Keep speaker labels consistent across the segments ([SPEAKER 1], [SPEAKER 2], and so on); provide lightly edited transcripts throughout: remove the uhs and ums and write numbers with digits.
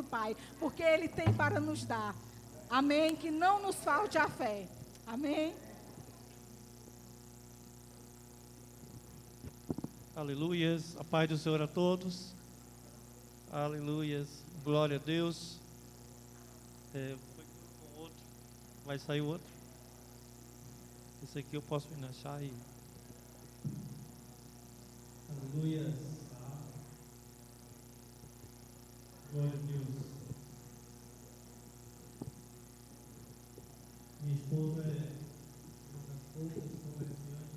[SPEAKER 1] nosso Pai, porque Ele tem para nos dar. Amém? Que não nos falte a fé. Amém?
[SPEAKER 2] Aleluias, a paz do Senhor a todos. Aleluias, glória a Deus. Foi com outro, vai sair o outro. Esse aqui eu posso me achar aí. Aleluias, glória a Deus. Minha esposa é uma das poucas comerciantes.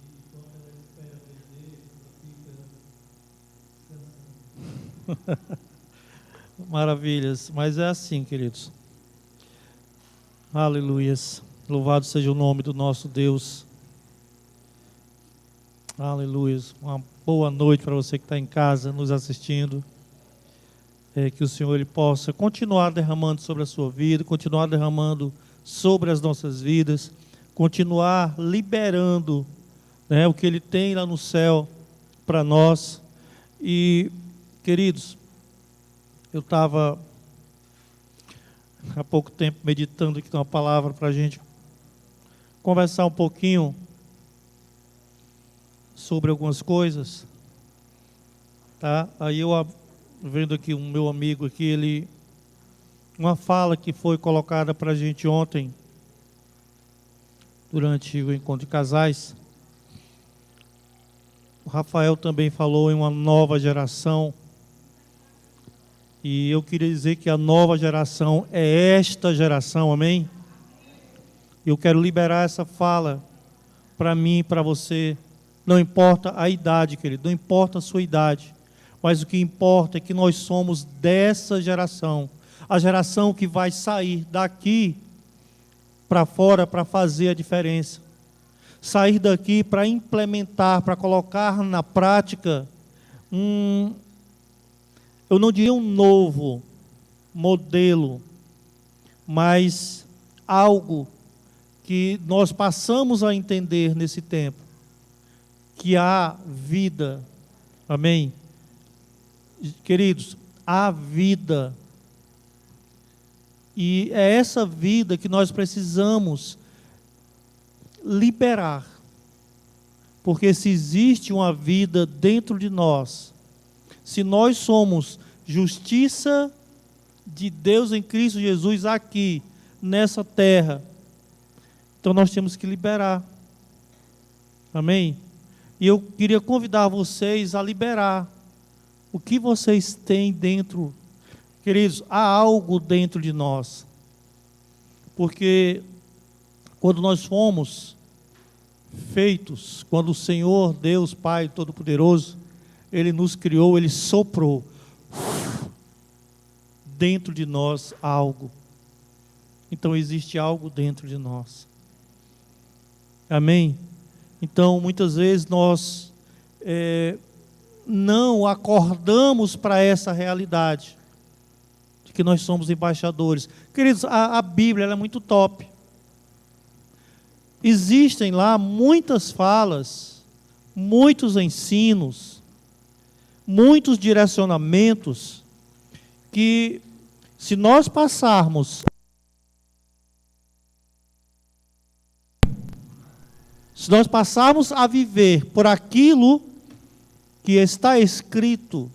[SPEAKER 2] E quando ela espera vender, ela fica descansando. Maravilhas, mas é assim, queridos. Aleluias, louvado seja o nome do nosso Deus. Aleluias, uma boa noite para você que está em casa nos assistindo. Que o Senhor ele possa continuar derramando sobre a sua vida, continuar derramando sobre as nossas vidas, continuar liberando, né, o que Ele tem lá no céu para nós. E, queridos, eu estava há pouco tempo meditando aqui uma palavra para a gente conversar um pouquinho sobre algumas coisas, tá? Aí eu vendo aqui um meu amigo aqui, uma fala que foi colocada para a gente ontem, durante o encontro de casais. O Rafael também falou em uma nova geração, e eu queria dizer que a nova geração é esta geração, amém? Eu quero liberar essa fala para mim e para você. Não importa a idade, querido, não importa a sua idade, mas o que importa é que nós somos dessa geração, a geração que vai sair daqui para fora para fazer a diferença, sair daqui para implementar, para colocar na prática eu não diria um novo modelo, mas algo que nós passamos a entender nesse tempo, que há vida, amém? Queridos, há vida, e é essa vida que nós precisamos liberar, porque se existe uma vida dentro de nós, se nós somos justiça de Deus em Cristo Jesus aqui, nessa terra, então nós temos que liberar, amém? E eu queria convidar vocês a liberar o que vocês têm dentro. Queridos, há algo dentro de nós, porque quando nós fomos feitos, quando o Senhor, Deus Pai Todo-Poderoso, Ele nos criou, Ele soprou dentro de nós algo. Então existe algo dentro de nós, amém? Então muitas vezes nós não acordamos para essa realidade, de que nós somos embaixadores. Queridos, a Bíblia ela é muito top. Existem lá muitas falas, muitos ensinos, muitos direcionamentos, que se nós passarmos a viver por aquilo que está escrito,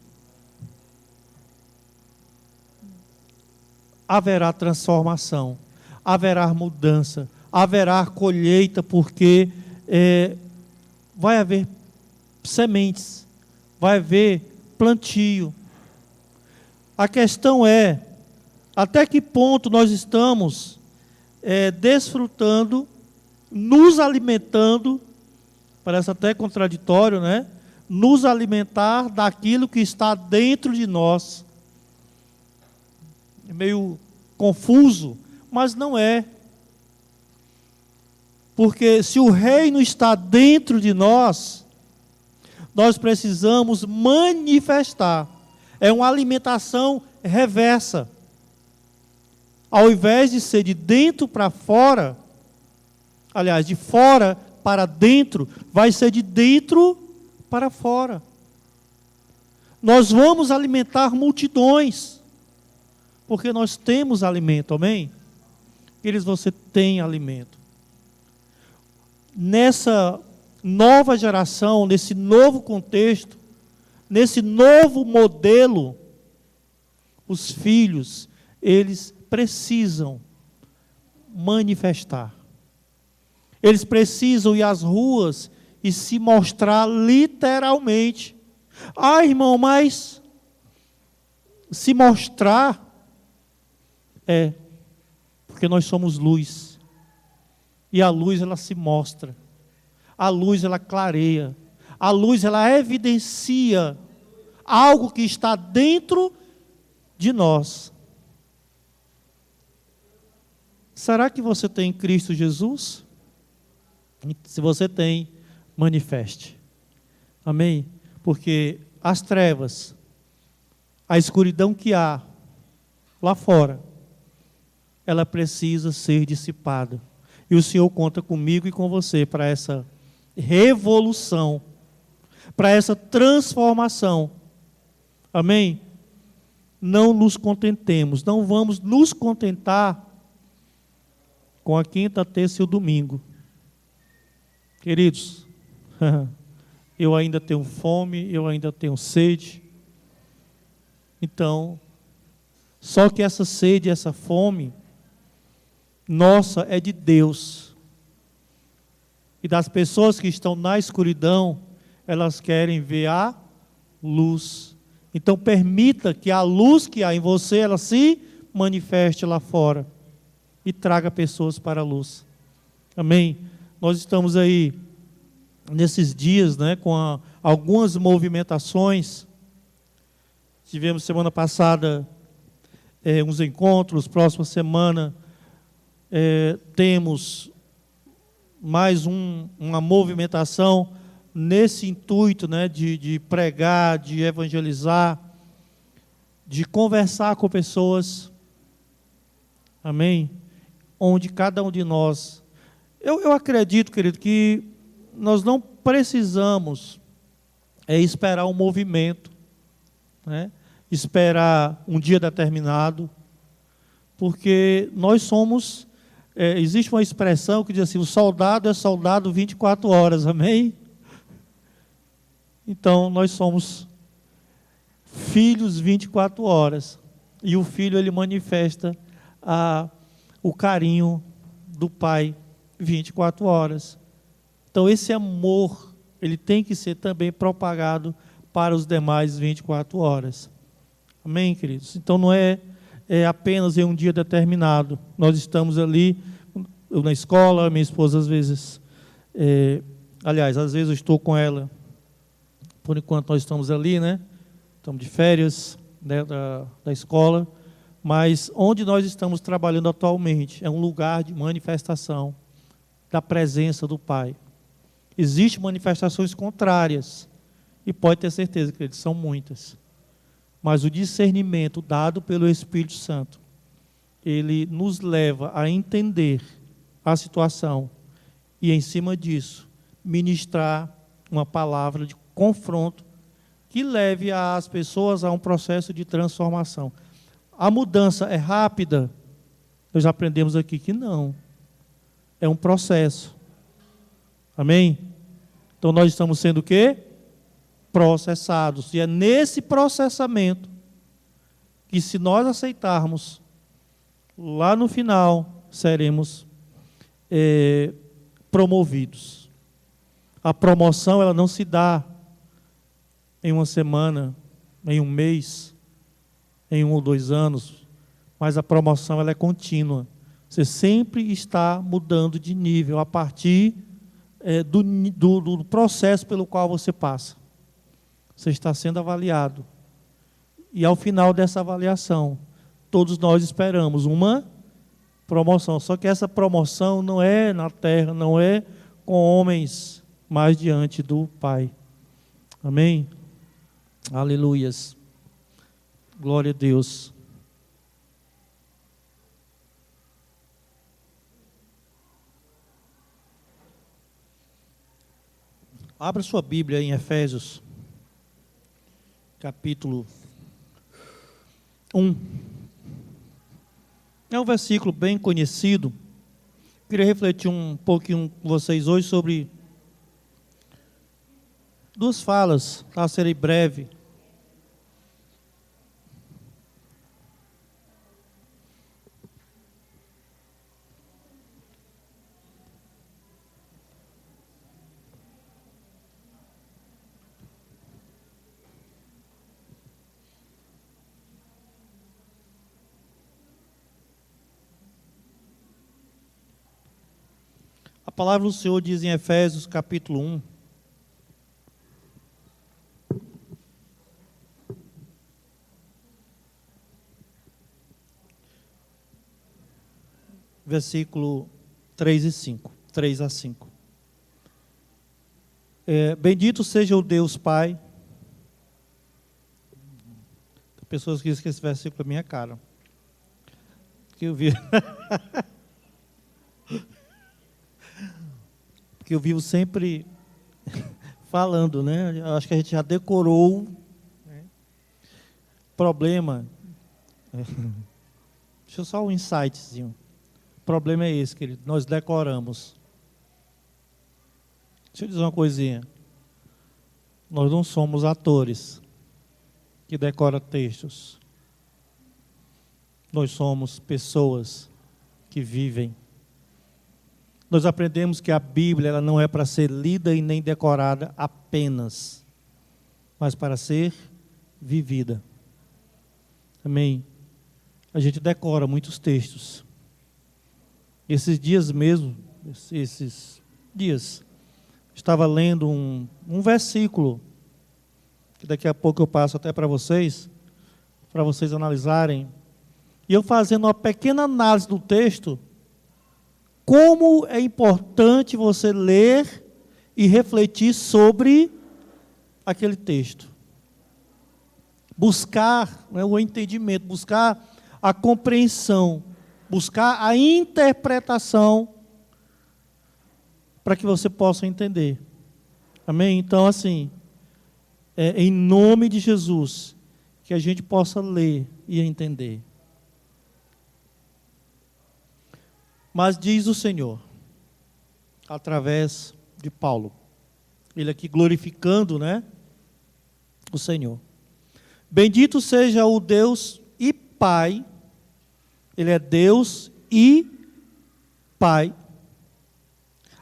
[SPEAKER 2] haverá transformação, haverá mudança, haverá colheita, porque vai haver sementes, vai haver plantio. A questão é, até que ponto nós estamos desfrutando, nos alimentando, parece até contraditório, né? Nos alimentar daquilo que está dentro de nós. É meio confuso, mas não é. Porque se o reino está dentro de nós, nós precisamos manifestar. É uma alimentação reversa. Ao invés de ser de dentro para fora, aliás, de fora para dentro, vai ser de dentro para fora. Nós vamos alimentar multidões, porque nós temos alimento, amém? Queridos, você tem alimento. Nessa nova geração, nesse novo contexto, nesse novo modelo, os filhos, eles precisam manifestar. Eles precisam ir às ruas e se mostrar literalmente. Ah, irmão, mas se mostrar porque nós somos luz. E a luz, ela se mostra. A luz, ela clareia. A luz, ela evidencia algo que está dentro de nós. Será que você tem Cristo Jesus? Se você tem, manifeste. Amém? Porque as trevas, a escuridão que há lá fora, ela precisa ser dissipada. E o Senhor conta comigo e com você para essa revolução, para essa transformação. Amém? Não nos contentemos, não vamos nos contentar com a quinta, a terça e o domingo. Queridos, eu ainda tenho fome, eu ainda tenho sede. Então, só que essa sede, essa fome, nossa, é de Deus. E das pessoas que estão na escuridão, elas querem ver a luz. Então permita que a luz que há em você, ela se manifeste lá fora e traga pessoas para a luz. Amém? Nós estamos aí nesses dias, com algumas movimentações. Tivemos semana passada uns encontros, próxima semana temos mais uma movimentação nesse intuito, de pregar, de evangelizar, de conversar com pessoas, amém? Onde cada um de nós, eu acredito, querido, que nós não precisamos esperar um movimento, esperar um dia determinado, porque nós somos, existe uma expressão que diz assim, o soldado é soldado 24 horas, amém? Então, nós somos filhos 24 horas. E o filho, ele manifesta o carinho do pai 24 horas. Então, esse amor, ele tem que ser também propagado para os demais 24 horas. Amém, queridos? Então, não é apenas em um dia determinado. Nós estamos ali, eu na escola, minha esposa às vezes, às vezes eu estou com ela. Por enquanto nós estamos ali, estamos de férias da escola, mas onde nós estamos trabalhando atualmente é um lugar de manifestação da presença do Pai. Existem manifestações contrárias, e pode ter certeza que eles são muitas, mas o discernimento dado pelo Espírito Santo, ele nos leva a entender a situação e, em cima disso, ministrar uma palavra de confronto que leve as pessoas a um processo de transformação. A mudança é rápida? Nós já aprendemos aqui que não. É um processo. Amém? Então nós estamos sendo o quê? Processados. E é nesse processamento que, se nós aceitarmos, lá no final seremos promovidos. A promoção, ela não se dá em uma semana, em um mês, em 1 ou 2 anos, mas a promoção, ela é contínua. Você sempre está mudando de nível a partir do processo pelo qual você passa. Você está sendo avaliado. E ao final dessa avaliação, todos nós esperamos uma promoção. Só que essa promoção não é na terra, não é com homens, mas diante do Pai. Amém? Aleluias. Glória a Deus. Abra sua Bíblia em Efésios, capítulo 1. É um versículo bem conhecido. Queria refletir um pouquinho com vocês hoje sobre duas falas, tá? Serei breve. A palavra do Senhor diz em Efésios capítulo 1, versículo 3 a 5. Bendito seja o Deus Pai. Tem pessoas que dizem que esse versículo é minha cara. Que eu vi. Porque eu vivo sempre falando, né? Eu acho que a gente já decorou. Né? Problema. Deixa eu só um insightzinho. O problema é esse, querido. Nós decoramos. Deixa eu dizer uma coisinha. Nós não somos atores que decoram textos. Nós somos pessoas que vivem. Nós aprendemos que a Bíblia ela não é para ser lida e nem decorada apenas, mas para ser vivida. Amém? A gente decora muitos textos. Esses dias mesmo, estava lendo um versículo, que daqui a pouco eu passo até para vocês analisarem. E eu fazendo uma pequena análise do texto, como é importante você ler e refletir sobre aquele texto. Buscar, né, o entendimento, buscar a compreensão, buscar a interpretação para que você possa entender. Amém? Então, assim, em nome de Jesus, que a gente possa ler e entender. Mas diz o Senhor, através de Paulo, ele aqui glorificando, né, o Senhor. Bendito seja o Deus e Pai, ele é Deus e Pai.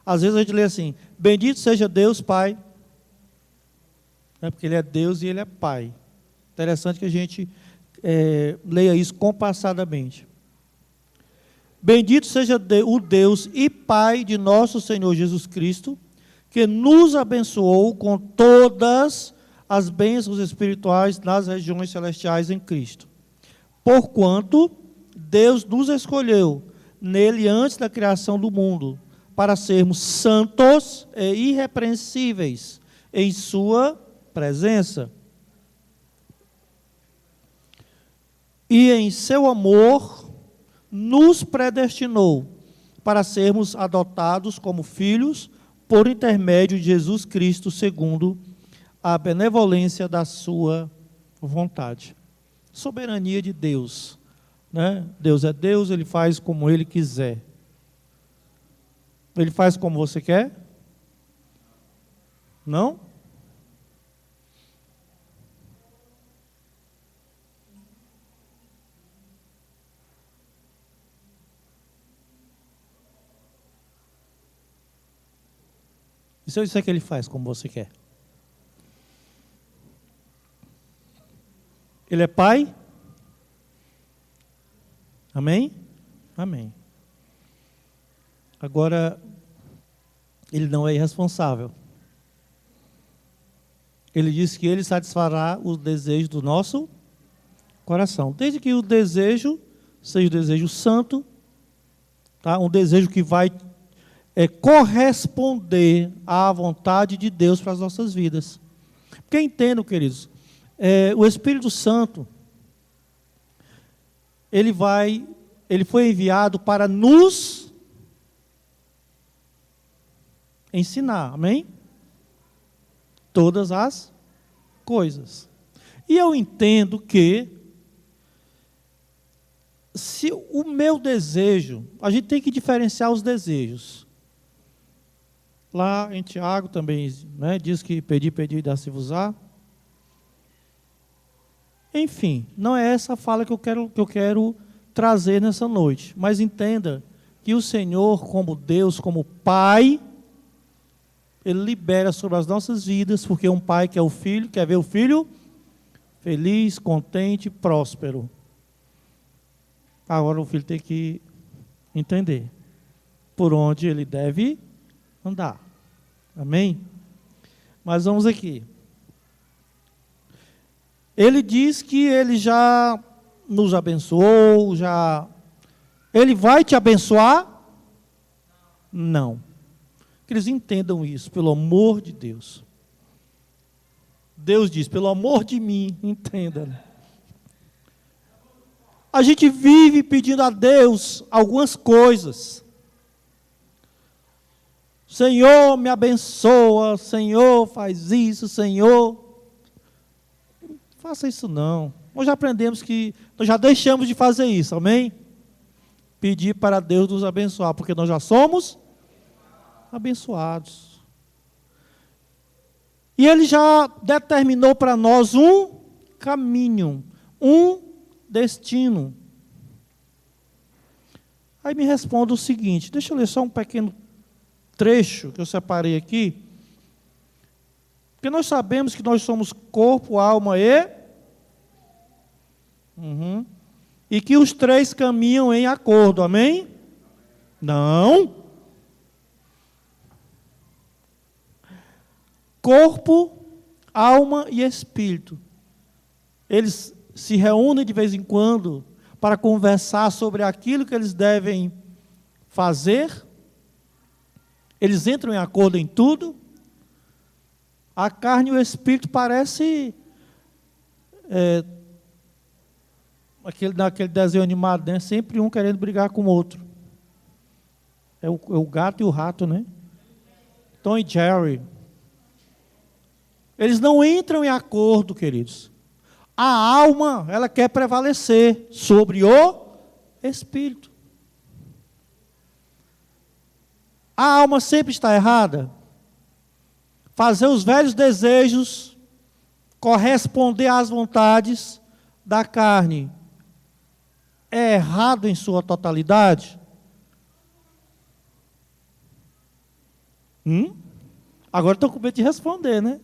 [SPEAKER 2] Às vezes a gente lê assim, bendito seja Deus Pai, né, porque ele é Deus e ele é Pai. Interessante que a gente leia isso compassadamente. Bendito seja o Deus e Pai de nosso Senhor Jesus Cristo, que nos abençoou com todas as bênçãos espirituais nas regiões celestiais em Cristo. Porquanto Deus nos escolheu nele antes da criação do mundo, para sermos santos e irrepreensíveis em sua presença. E em seu amor nos predestinou para sermos adotados como filhos por intermédio de Jesus Cristo, segundo a benevolência da sua vontade. Soberania de Deus, né? Deus é Deus, Ele faz como Ele quiser. Ele faz como você quer? Não? E se eu disser que Ele faz como você quer? Ele é Pai? Amém? Amém. Agora, Ele não é irresponsável. Ele diz que Ele satisfará os desejos do nosso coração. Desde que o desejo seja o desejo santo, tá? Um desejo que vai corresponder à vontade de Deus para as nossas vidas. Porque entendo, queridos, o Espírito Santo, ele foi enviado para nos ensinar, amém? Todas as coisas. E eu entendo que, se o meu desejo, a gente tem que diferenciar os desejos. Lá em Tiago também, né, diz que pedir e dá-se-vos-á. Enfim, não é essa a fala que eu quero trazer nessa noite. Mas entenda que o Senhor, como Deus, como Pai, Ele libera sobre as nossas vidas, porque um pai quer o filho, quer ver o filho feliz, contente, próspero. Agora o filho tem que entender por onde ele deve andar. Amém? Mas vamos aqui. Ele diz que ele já nos abençoou, ele vai te abençoar? Não. Que eles entendam isso, pelo amor de Deus. Deus diz, pelo amor de mim, entenda. A gente vive pedindo a Deus algumas coisas. Senhor, me abençoa, Senhor, faz isso, Senhor. Faça isso não. Nós já aprendemos que, nós já deixamos de fazer isso, amém? Pedir para Deus nos abençoar, porque nós já somos abençoados. E Ele já determinou para nós um caminho, um destino. Aí me responda o seguinte, deixa eu ler só um pequeno trecho que eu separei aqui. Porque nós sabemos que nós somos corpo, alma e... E que os três caminham em acordo, amém? Não. Corpo, alma e espírito. Eles se reúnem de vez em quando para conversar sobre aquilo que eles devem fazer. Eles entram em acordo em tudo. A carne e o espírito parece naquele desenho animado, né? Sempre um querendo brigar com o outro. É o gato e o rato, né? Tom e Jerry. Eles não entram em acordo, queridos. A alma, ela quer prevalecer sobre o espírito. A alma sempre está errada. Fazer os velhos desejos, corresponder às vontades da carne, é errado em sua totalidade? Agora estou com medo de responder, né?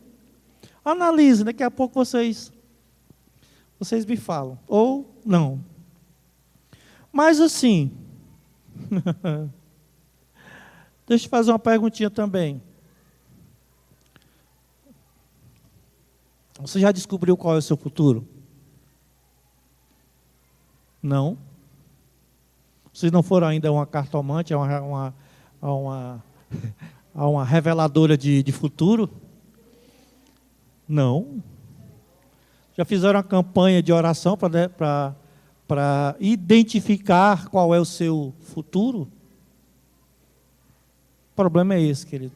[SPEAKER 2] Analise, daqui a pouco vocês me falam, ou não. Mas assim, deixa eu fazer uma perguntinha também. Você já descobriu qual é o seu futuro? Não? Vocês não foram ainda a uma cartomante, a uma reveladora de futuro? Não. Já fizeram uma campanha de oração para identificar qual é o seu futuro? O problema é esse, querido.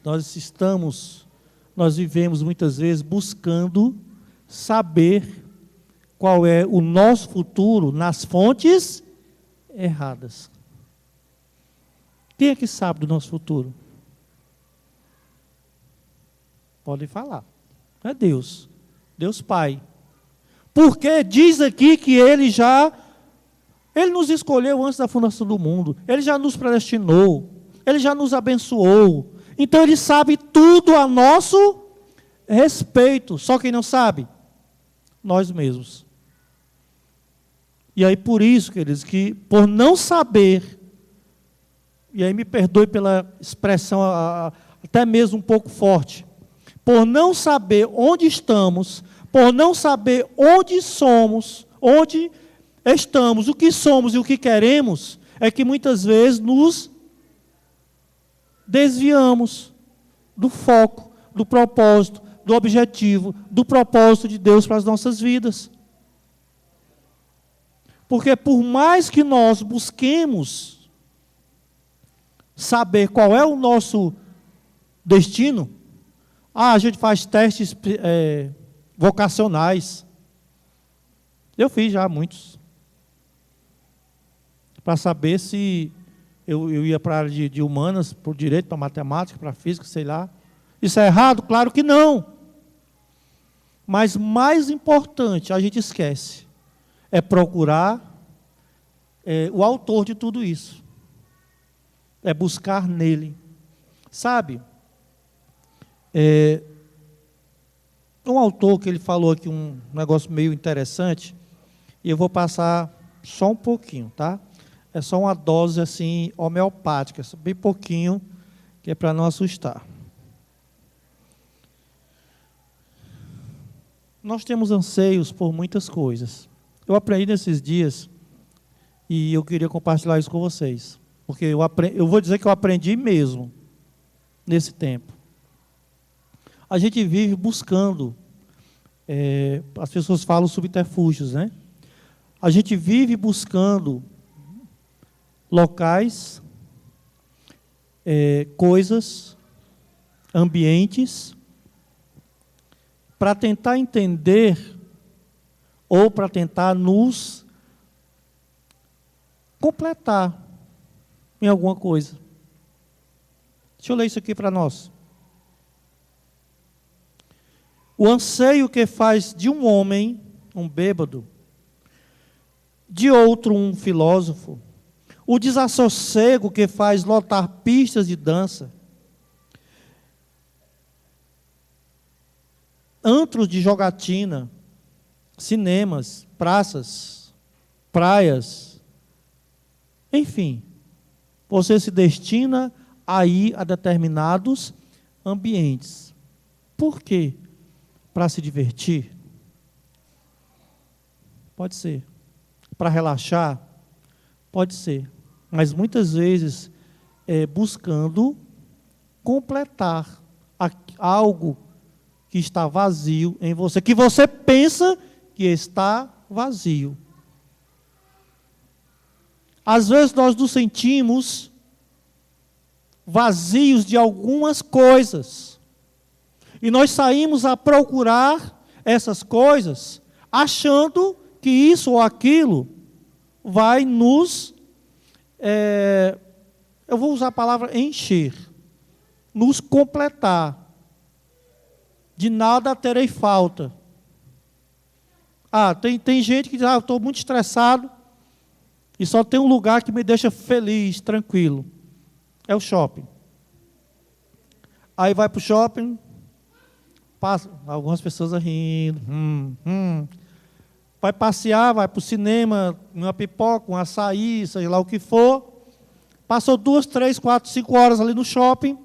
[SPEAKER 2] Nós vivemos muitas vezes buscando saber qual é o nosso futuro nas fontes erradas. Quem é que sabe do nosso futuro? Pode falar. É Deus. Deus Pai. Porque diz aqui que Ele nos escolheu antes da fundação do mundo. Ele já nos predestinou. Ele já nos abençoou. Então Ele sabe tudo a nosso respeito. Só quem não sabe? Nós mesmos. E aí por isso, queridos, que por não saber, e aí me perdoe pela expressão até mesmo um pouco forte, por não saber onde estamos, por não saber onde somos, onde estamos, o que somos e o que queremos, é que muitas vezes nos desviamos do foco, do propósito, do objetivo, do propósito de Deus para as nossas vidas. Porque por mais que nós busquemos saber qual é o nosso destino, a gente faz testes vocacionais. Eu fiz já muitos. Para saber se eu ia para a área de humanas, por direito, para matemática, para física, sei lá. Isso é errado? Claro que não. Mas mais importante, a gente esquece, é procurar o autor de tudo isso. É buscar nele. Sabe? Um autor que ele falou aqui um negócio meio interessante, e eu vou passar só um pouquinho, tá? É só uma dose assim homeopática, bem pouquinho, que é para não assustar. Nós temos anseios por muitas coisas. Eu aprendi nesses dias e eu queria compartilhar isso com vocês, porque eu vou dizer que eu aprendi mesmo nesse tempo. A gente vive buscando, as pessoas falam subterfúgios, né? A gente vive buscando locais, coisas, ambientes, para tentar entender ou para tentar nos completar em alguma coisa. Deixa eu ler isso aqui para nós. O anseio que faz de um homem, um bêbado, de outro um filósofo, o desassossego que faz lotar pistas de dança, antros de jogatina, cinemas, praças, praias, enfim, você se destina a ir a determinados ambientes. Por quê? Para se divertir? Pode ser. Para relaxar? Pode ser. Mas muitas vezes buscando completar algo que está vazio em você, que você pensa que está vazio. Às vezes nós nos sentimos vazios de algumas coisas. E nós saímos a procurar essas coisas, achando que isso ou aquilo vai nos, eu vou usar a palavra encher, nos completar. De nada terei falta. Tem gente que diz, eu estou muito estressado e só tem um lugar que me deixa feliz, tranquilo. É o shopping. Aí vai para o shopping, passa, algumas pessoas rindo. Vai passear, vai para o cinema, uma pipoca, um açaí, sei lá o que for. Passou 2, 3, 4, 5 horas ali no shopping,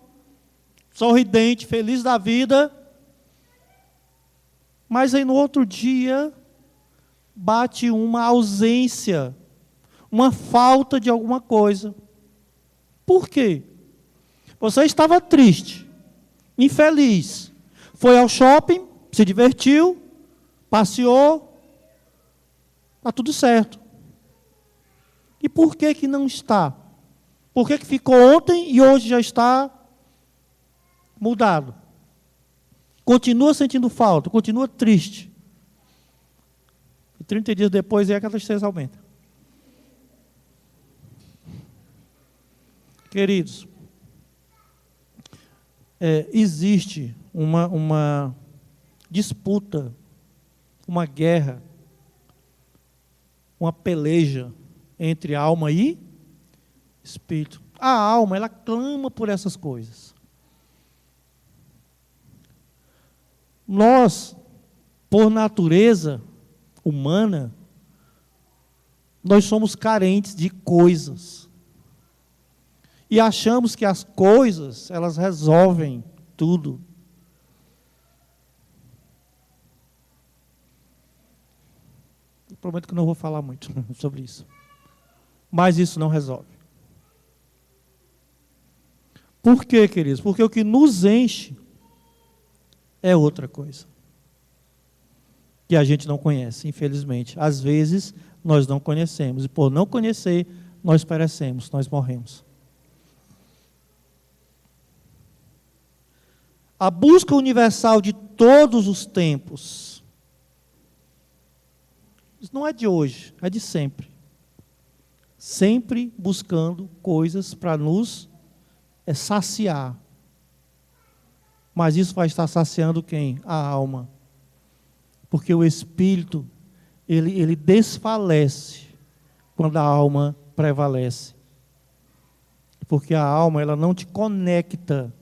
[SPEAKER 2] sorridente, feliz da vida. Mas aí no outro dia, bate uma ausência, uma falta de alguma coisa. Por quê? Você estava triste, infeliz, foi ao shopping, se divertiu, passeou, está tudo certo. E por que que não está? Por que que ficou ontem e hoje já está mudado? Continua sentindo falta, continua triste. E 30 dias depois, aquela tristeza aumenta. Queridos, existe uma disputa, uma guerra, uma peleja entre alma e espírito. A alma, ela clama por essas coisas. Nós, por natureza humana, nós somos carentes de coisas. E achamos que as coisas, elas resolvem tudo. Eu prometo que não vou falar muito sobre isso. Mas isso não resolve. Por quê, queridos? Porque o que nos enche é outra coisa. Que a gente não conhece, infelizmente. Às vezes, nós não conhecemos. E por não conhecer, nós perecemos, nós morremos. A busca universal de todos os tempos Isso não é de hoje, é de sempre. Sempre buscando coisas para nos saciar. Mas isso vai estar saciando quem? A alma. Porque o espírito, ele desfalece quando a alma prevalece. Porque a alma, ela não te conecta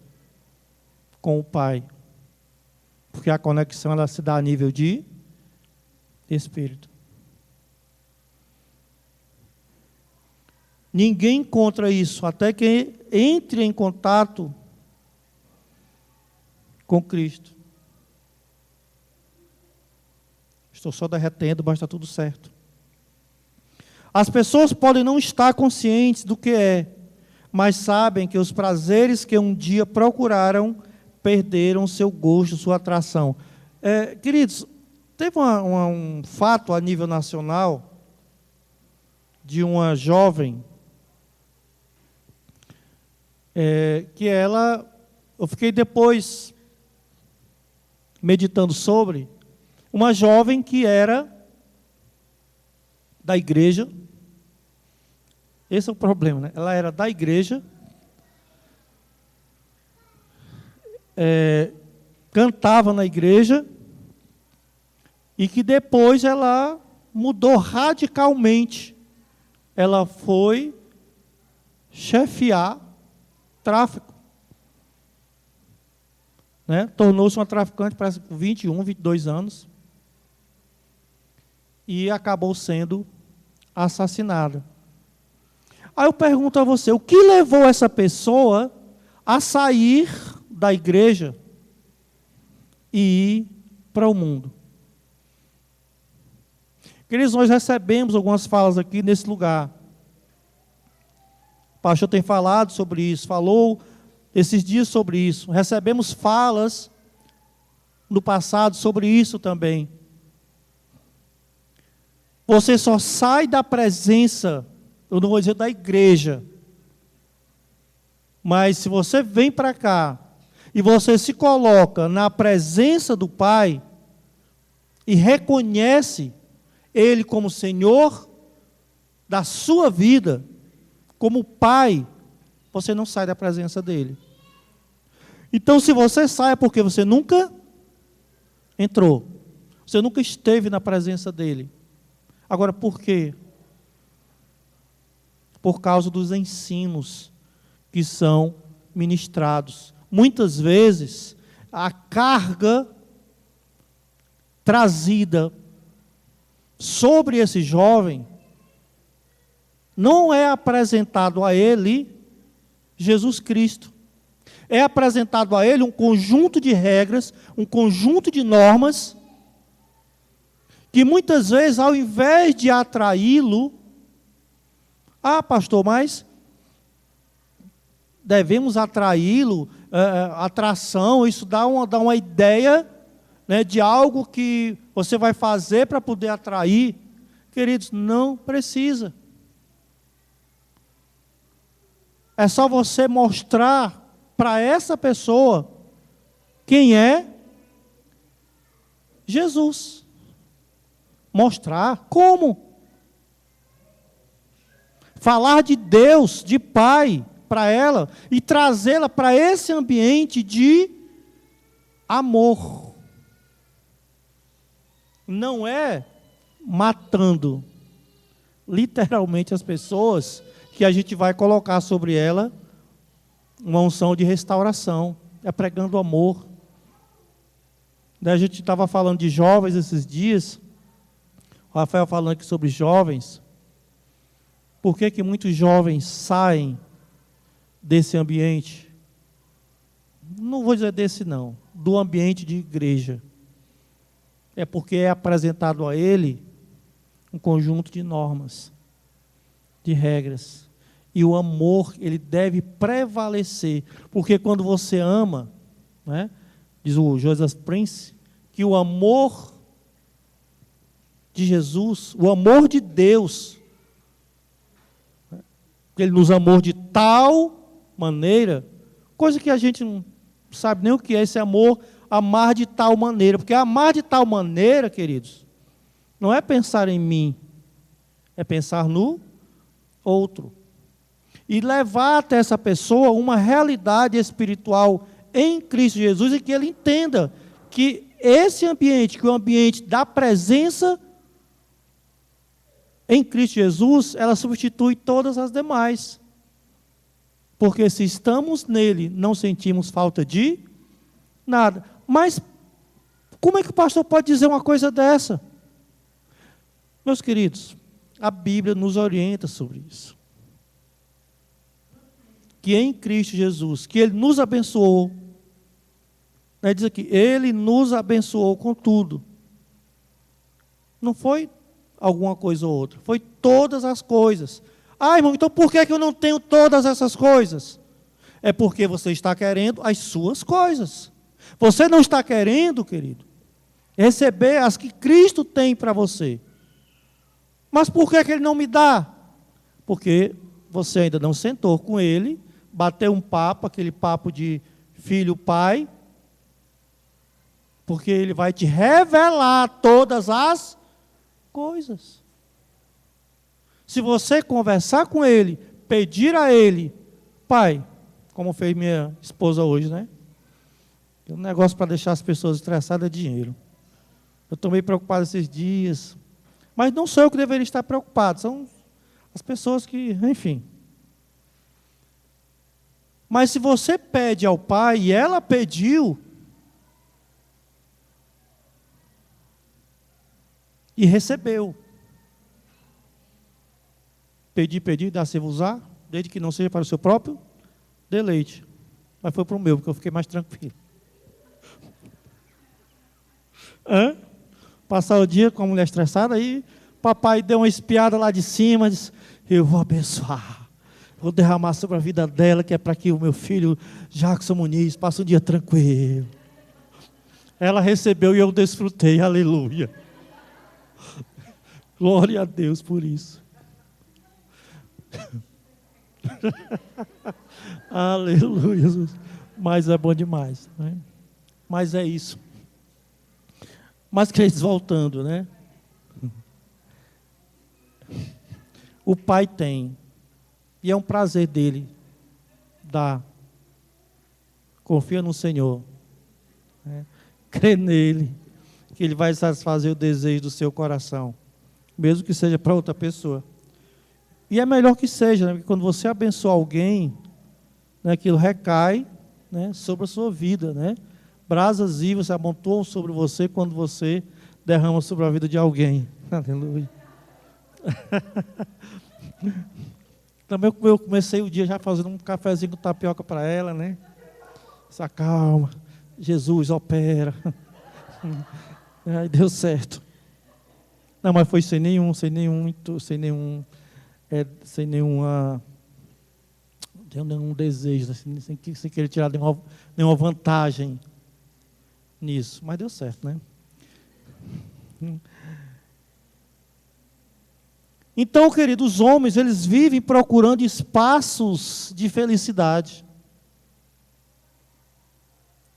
[SPEAKER 2] com o Pai. Porque a conexão, ela se dá a nível de espírito. Ninguém encontra isso até que entre em contato com Cristo. Estou só derretendo, mas está tudo certo. As pessoas podem não estar conscientes do que é, mas sabem que os prazeres que um dia procuraram perderam seu gosto, sua atração. Queridos, teve um fato a nível nacional de uma jovem que ela, eu fiquei depois meditando sobre, uma jovem que era da igreja. Esse é o problema, né? Ela era da igreja, cantava na igreja, e que depois ela mudou radicalmente. Ela foi chefiar tráfico. Né? Tornou-se uma traficante, parece com 21, 22 anos. E acabou sendo assassinada. Aí eu pergunto a você, o que levou essa pessoa a sair da igreja e ir para o mundo? Queridos, nós recebemos algumas falas aqui nesse lugar. O pastor tem falado sobre isso, falou esses dias sobre isso. Recebemos falas no passado sobre isso também. Você só sai da presença, eu não vou dizer da igreja, mas se você vem para cá e você se coloca na presença do Pai e reconhece Ele como Senhor da sua vida, como Pai, você não sai da presença dEle. Então, se você sai é porque você nunca entrou, você nunca esteve na presença dEle. Agora, por quê? Por causa dos ensinos que são ministrados. Muitas vezes, a carga trazida sobre esse jovem não é apresentado a ele Jesus Cristo. É apresentado a ele um conjunto de regras, um conjunto de normas, que muitas vezes, ao invés de atraí-lo, pastor, mas devemos atraí-lo, atração, isso dá uma ideia, né, de algo que você vai fazer para poder atrair. Queridos, não precisa. É só você mostrar para essa pessoa quem é Jesus. Mostrar como. Falar de Deus, de Pai, para ela e trazê-la para esse ambiente de amor. Não é matando literalmente as pessoas que a gente vai colocar sobre ela uma unção de restauração. É pregando amor. Daí a gente estava falando de jovens esses dias. O Rafael falando aqui sobre jovens. Por que muitos jovens saem desse ambiente? Não vou dizer desse não. Do ambiente de igreja. É porque é apresentado a ele um conjunto de normas, de regras. E o amor, ele deve prevalecer. Porque quando você ama, né, diz o Joseph Prince, que o amor de Jesus, o amor de Deus, Ele nos amou de tal maneira, coisa que a gente não sabe nem o que é esse amor, amar de tal maneira. Porque amar de tal maneira, queridos, Não é pensar em mim, é pensar no outro. E levar até essa pessoa uma realidade espiritual em Cristo Jesus e que ele entenda que esse ambiente, que o ambiente da presença em Cristo Jesus, ela substitui todas as demais. Porque se estamos nele, não sentimos falta de nada. Mas como é que o pastor pode dizer uma coisa dessa? Meus queridos, a Bíblia nos orienta sobre isso. Que em Cristo Jesus, que Ele nos abençoou, né, diz aqui, Ele nos abençoou com tudo. Não foi alguma coisa ou outra, foi todas as coisas. Ah, irmão, então por que eu não tenho todas essas coisas? É porque você está querendo as suas coisas. Você não está querendo, querido, receber as que Cristo tem para você. Mas por que Ele não me dá? Porque você ainda não sentou com Ele, bateu um papo, aquele papo de filho-pai, porque Ele vai te revelar todas as coisas. Se você conversar com Ele, pedir a Ele, Pai, como fez minha esposa hoje, né? Um negócio para deixar as pessoas estressadas é dinheiro. Eu estou meio preocupado esses dias. Mas não sou eu que deveria estar preocupado, são as pessoas que, enfim. Mas se você pede ao Pai e ela pediu, e recebeu. Pedi, dá-se-vos-á, desde que não seja para o seu próprio deleite. Mas foi para o meu, porque eu fiquei mais tranquilo. Passar o dia com a mulher estressada, aí papai deu uma espiada lá de cima, disse, eu vou abençoar, vou derramar sobre a vida dela, que é para que o meu filho, Jackson Muniz, passe um dia tranquilo. Ela recebeu e eu desfrutei, aleluia. Glória a Deus por isso. Aleluia, Jesus. Mas é bom demais, né? Mas é isso. Mas, queridos, voltando, né? O Pai tem, e é um prazer dele dar. Confia no Senhor, né? Crê nele, que Ele vai satisfazer o desejo do seu coração, mesmo que seja para outra pessoa. E é melhor que seja, né? Porque quando você abençoa alguém, né, aquilo recai, né, sobre a sua vida, né? Brasas vivas se amontoam sobre você quando você derrama sobre a vida de alguém. Aleluia. Também eu comecei o dia já fazendo um cafezinho com tapioca para ela, né? Se acalma, Jesus opera. Aí deu certo. Não, mas foi sem nenhum desejo, sem querer tirar nenhuma vantagem nisso. Mas deu certo, né? Então, queridos, os homens, eles vivem procurando espaços de felicidade.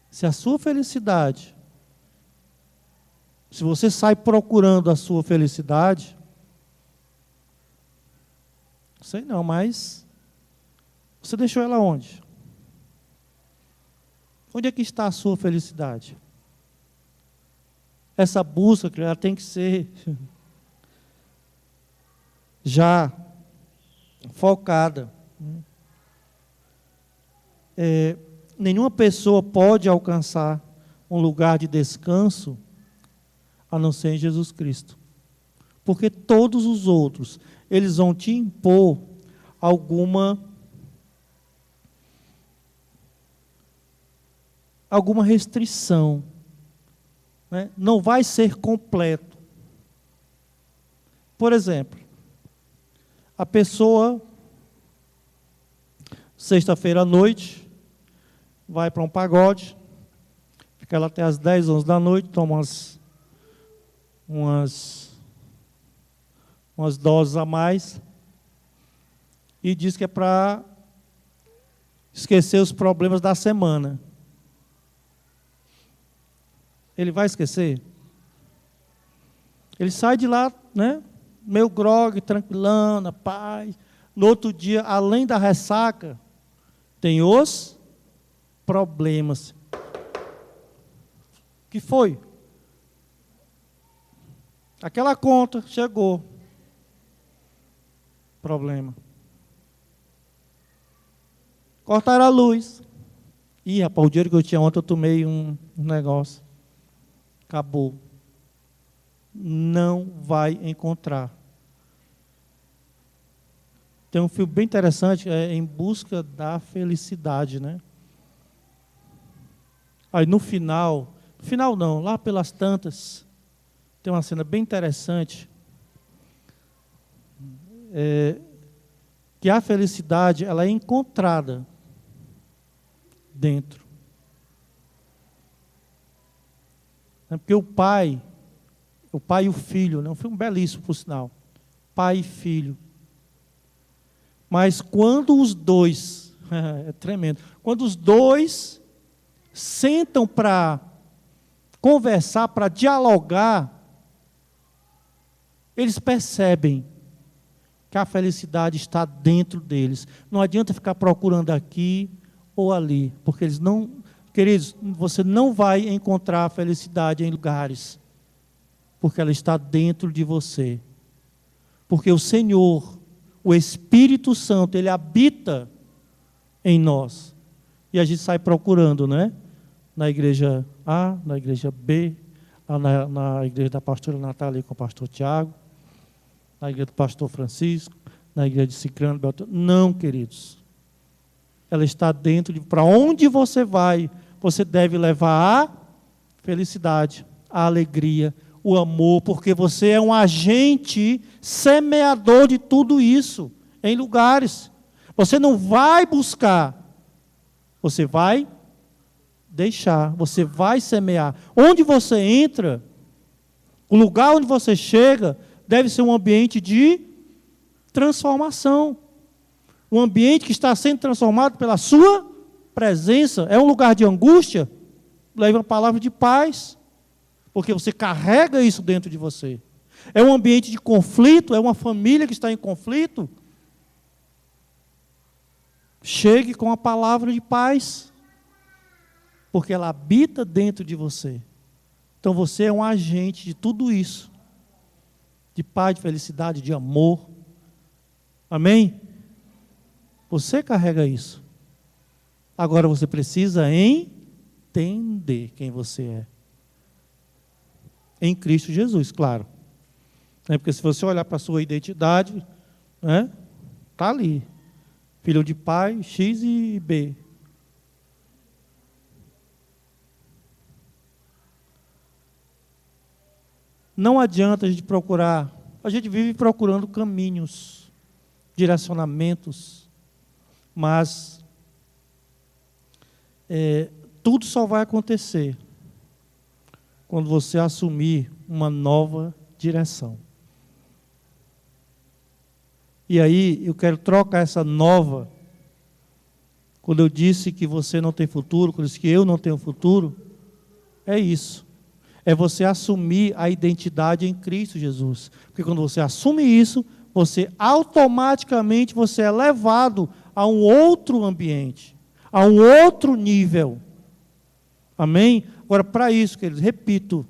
[SPEAKER 2] Se a sua felicidade, se você sai procurando a sua felicidade, sei não, mas você deixou ela onde? Onde é que está a sua felicidade? Essa busca, ela tem que ser já focada. Nenhuma pessoa pode alcançar um lugar de descanso a não ser em Jesus Cristo. Porque todos os outros, eles vão te impor alguma restrição, né? Não vai ser completo. Por exemplo, a pessoa, sexta-feira à noite, vai para um pagode, fica lá até as 10, 11 da noite, toma umas doses a mais, e diz que é para esquecer os problemas da semana. Ele vai esquecer? Ele sai de lá, né, meio grogue, tranquilão, na paz. No outro dia, além da ressaca, tem os problemas. O que foi? Aquela conta chegou. Problema. Cortaram a luz. Ih, rapaz, o dinheiro que eu tinha ontem eu tomei um negócio. Acabou. Não vai encontrar. Tem um filme bem interessante, Em Busca da Felicidade, né? Aí no final não, lá pelas tantas, tem uma cena bem interessante, que a felicidade, ela é encontrada dentro. Porque o pai e o filho, né? Um filme belíssimo, por sinal. Pai e filho. Mas quando os dois, é tremendo, quando os dois sentam para conversar, para dialogar, eles percebem que a felicidade está dentro deles. Não adianta ficar procurando aqui ou ali, porque eles não, queridos, você não vai encontrar a felicidade em lugares, porque ela está dentro de você. Porque o Senhor, o Espírito Santo, Ele habita em nós. E a gente sai procurando, né? Na igreja A, na igreja B, na igreja da pastora Natália com o pastor Tiago, na igreja do pastor Francisco, na igreja de Cicrano, Beltrano. Não, queridos. Ela está dentro de... Para onde você vai, você deve levar a felicidade, a alegria, o amor, porque você é um agente semeador de tudo isso em lugares. Você não vai buscar, você vai deixar, você vai semear. Onde você entra, o lugar onde você chega, deve ser um ambiente de transformação. Um ambiente que está sendo transformado pela sua presença. É um lugar de angústia? Leve uma palavra de paz, porque você carrega isso dentro de você. É um ambiente de conflito, é uma família que está em conflito. Chegue com a palavra de paz, porque ela habita dentro de você. Então você é um agente de tudo isso, de paz, de felicidade, de amor. Amém? Você carrega isso. Agora você precisa entender quem você é. Em Cristo Jesus, claro. Porque se você olhar para a sua identidade, né, está ali. Filho de pai, X e B. Não adianta a gente procurar. A gente vive procurando caminhos, direcionamentos, mas tudo só vai acontecer quando você assumir uma nova direção. E aí, eu quero trocar essa nova. Quando eu disse que você não tem futuro, quando eu disse que eu não tenho futuro, é isso. É você assumir a identidade em Cristo Jesus. Porque quando você assume isso, você automaticamente você é levado a um outro ambiente, a um outro nível. Amém? Agora, para isso, queridos, repito,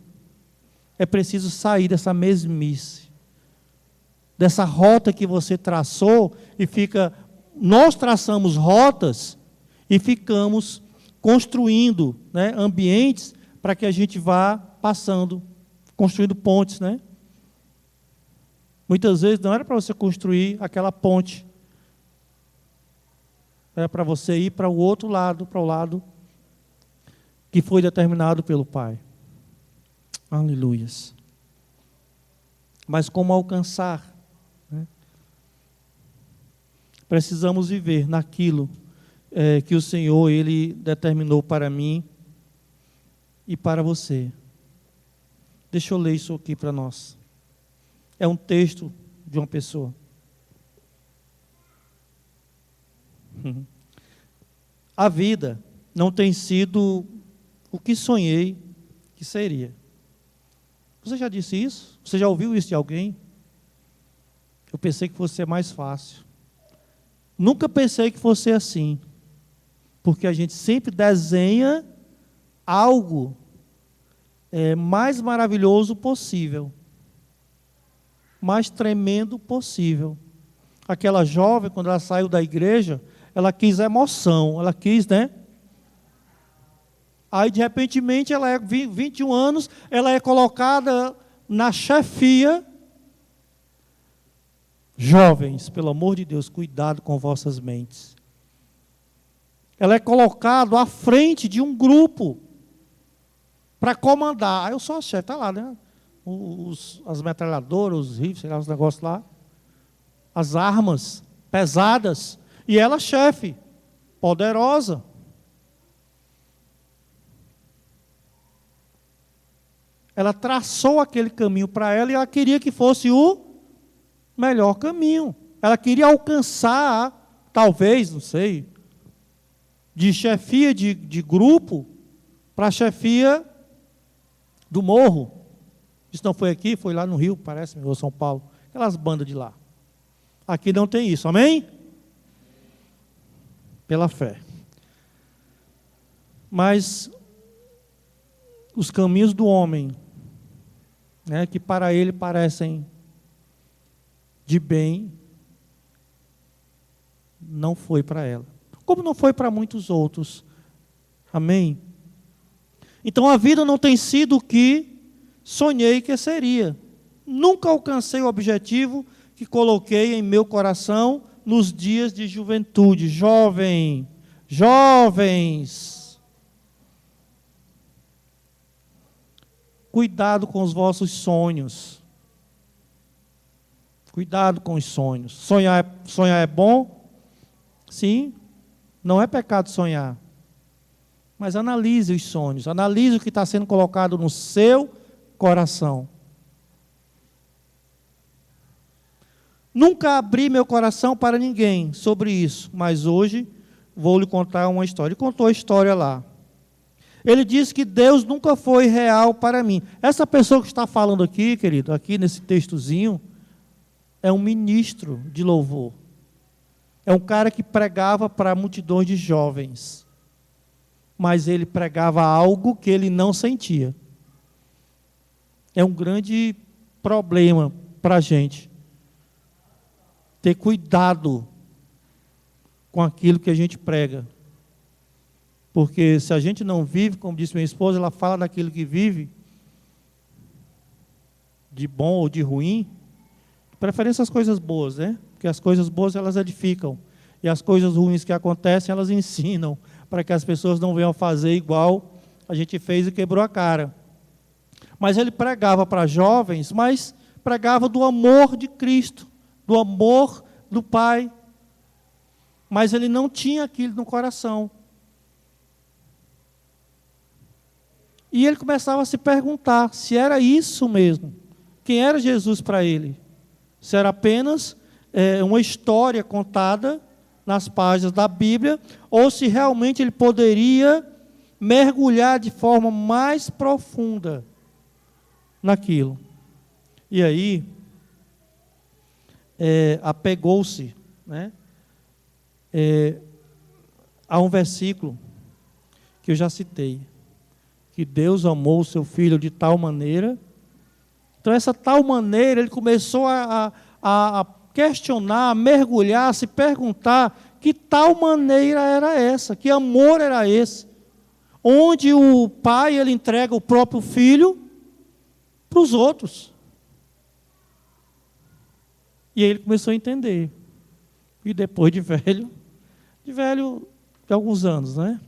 [SPEAKER 2] é preciso sair dessa mesmice, dessa rota que você traçou e fica... Nós traçamos rotas e ficamos construindo, né, ambientes para que a gente vá passando, construindo pontes, né? Muitas vezes não era para você construir aquela ponte, era para você ir para o outro lado, para o lado que foi determinado pelo Pai. Aleluias. Mas como alcançar? Né? Precisamos viver naquilo que o Senhor, Ele determinou para mim e para você. Deixa eu ler isso aqui para nós. É um texto de uma pessoa. A vida não tem sido o que sonhei que seria. Você já disse isso? Você já ouviu isso de alguém? Eu pensei que fosse ser mais fácil. Nunca pensei que fosse assim. Porque a gente sempre desenha algo mais maravilhoso possível. Mais tremendo possível. Aquela jovem, quando ela saiu da igreja, ela quis emoção, ela quis, né? Aí, de repentemente, ela é 21 anos, ela é colocada na chefia. Jovens, pelo amor de Deus, cuidado com vossas mentes. Ela é colocada à frente de um grupo para comandar. Aí eu sou a chefe, está lá, né? As metralhadoras, os rifles, os negócios lá. As armas pesadas. E ela chefe, poderosa. Ela traçou aquele caminho para ela e ela queria que fosse o melhor caminho. Ela queria alcançar, talvez, não sei, de chefia de grupo para chefia do morro. Isso não foi aqui, foi lá no Rio, parece, ou São Paulo. Aquelas bandas de lá. Aqui não tem isso, amém? Pela fé. Mas os caminhos do homem, né, que para ele parecem de bem, não foi para ela. Como não foi para muitos outros. Amém? Então a vida não tem sido o que sonhei que seria. Nunca alcancei o objetivo que coloquei em meu coração nos dias de juventude. Jovens, cuidado com os vossos sonhos. Cuidado com os sonhos. Sonhar é bom? Sim. Não é pecado sonhar. Mas analise os sonhos. Analise o que está sendo colocado no seu coração. Nunca abri meu coração para ninguém sobre isso. Mas hoje vou lhe contar uma história. Ele contou a história lá. Ele disse que Deus nunca foi real para mim. Essa pessoa que está falando aqui, querido, aqui nesse textozinho, é um ministro de louvor. É um cara que pregava para multidões de jovens. Mas ele pregava algo que ele não sentia. É um grande problema para a gente. Ter cuidado com aquilo que a gente prega. Porque se a gente não vive, como disse minha esposa, ela fala daquilo que vive, de bom ou de ruim, de preferência as coisas boas, né? Porque as coisas boas elas edificam. E as coisas ruins que acontecem, elas ensinam para que as pessoas não venham fazer igual a gente fez e quebrou a cara. Mas ele pregava para jovens, mas pregava do amor de Cristo, do amor do Pai. Mas ele não tinha aquilo no coração. E ele começava a se perguntar se era isso mesmo. Quem era Jesus para ele? Se era apenas uma história contada nas páginas da Bíblia, ou se realmente ele poderia mergulhar de forma mais profunda naquilo. E aí, apegou-se, né, a um versículo que eu já citei, que Deus amou o seu Filho de tal maneira. Então, essa tal maneira, ele começou a questionar, a mergulhar, a se perguntar que tal maneira era essa, que amor era esse, onde o pai ele entrega o próprio filho para os outros. E aí ele começou a entender. E depois de velho de alguns anos, né?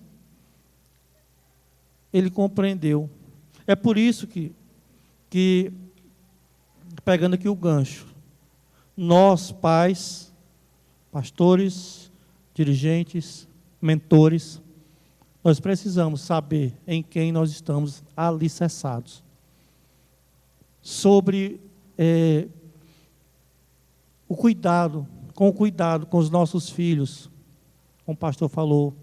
[SPEAKER 2] Ele compreendeu. É por isso que pegando aqui o gancho, nós, pais, pastores, dirigentes, mentores, nós precisamos saber em quem nós estamos alicerçados. Sobre o cuidado com os nossos filhos, como o pastor falou.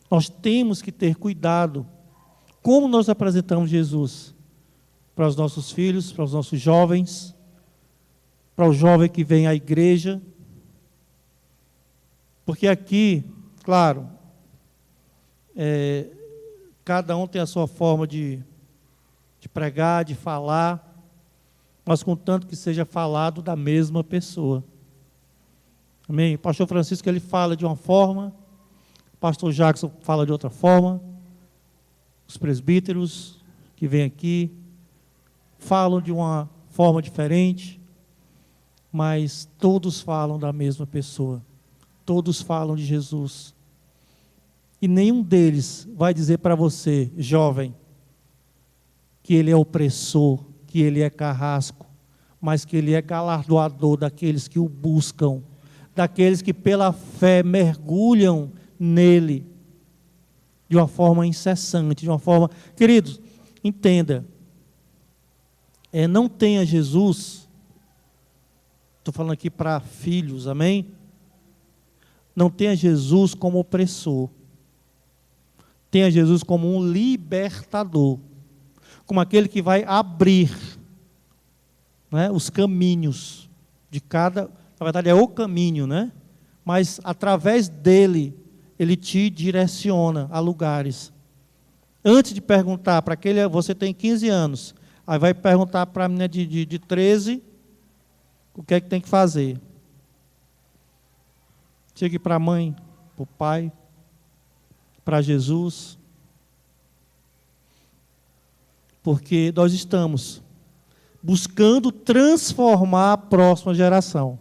[SPEAKER 2] Nós temos que ter cuidado como nós apresentamos Jesus. para os nossos filhos, para os nossos jovens, para o jovem que vem à igreja. Porque aqui, claro, cada um tem a sua forma de pregar, de falar, mas contanto que seja falado da mesma pessoa. Amém? O pastor Francisco, ele fala de uma forma, o pastor Jackson fala de outra forma, os presbíteros que vêm aqui falam de uma forma diferente, mas todos falam da mesma pessoa, todos falam de Jesus. E nenhum deles vai dizer para você, jovem, que ele é opressor, que ele é carrasco, mas que ele é galardoador daqueles que o buscam, daqueles que pela fé mergulham nele, de uma forma incessante, de uma forma... Queridos, entenda, não tenha Jesus, estou falando aqui para filhos, amém? Não tenha Jesus como opressor, tenha Jesus como um libertador, como aquele que vai abrir, né, os caminhos de cada, na verdade é o caminho, né? Mas através dele, ele te direciona a lugares. Antes de perguntar para aquele, você tem 15 anos, aí vai perguntar para a menina de 13, o que é que tem que fazer. Chegue para a mãe, para o pai, para Jesus, porque nós estamos buscando transformar a próxima geração.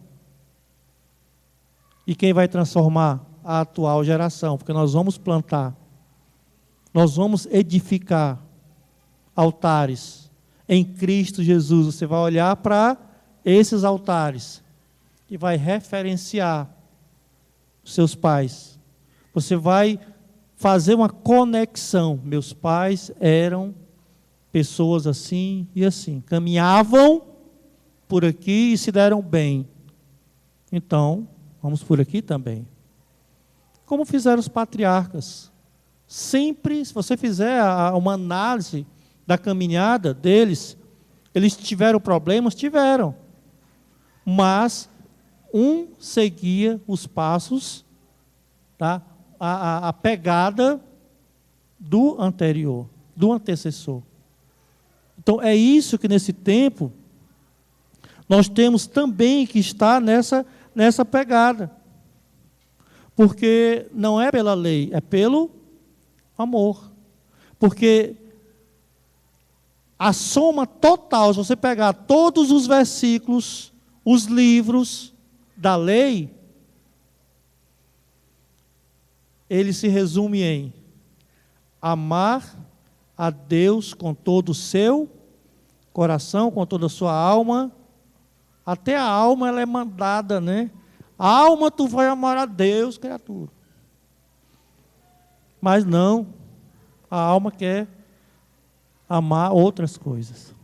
[SPEAKER 2] E quem vai transformar? A atual geração, porque nós vamos plantar, nós vamos edificar altares em Cristo Jesus. Você vai olhar para esses altares e vai referenciar os seus pais. Você vai fazer uma conexão. Meus pais eram pessoas assim e assim, caminhavam por aqui e se deram bem. Então, vamos por aqui também. Como fizeram os patriarcas. Sempre, se você fizer uma análise da caminhada deles, eles tiveram problemas? Tiveram. Mas um seguia os passos, tá? a pegada do anterior, do antecessor. Então, é isso que nesse tempo, nós temos também que estar nessa pegada. Porque não é pela lei, é pelo amor. Porque a soma total, se você pegar todos os versículos, os livros da lei, ele se resume em amar a Deus com todo o seu coração, com toda a sua alma. Até a alma ela é mandada, né? A alma tu vai amar a Deus, criatura. Mas não, a alma quer amar outras coisas.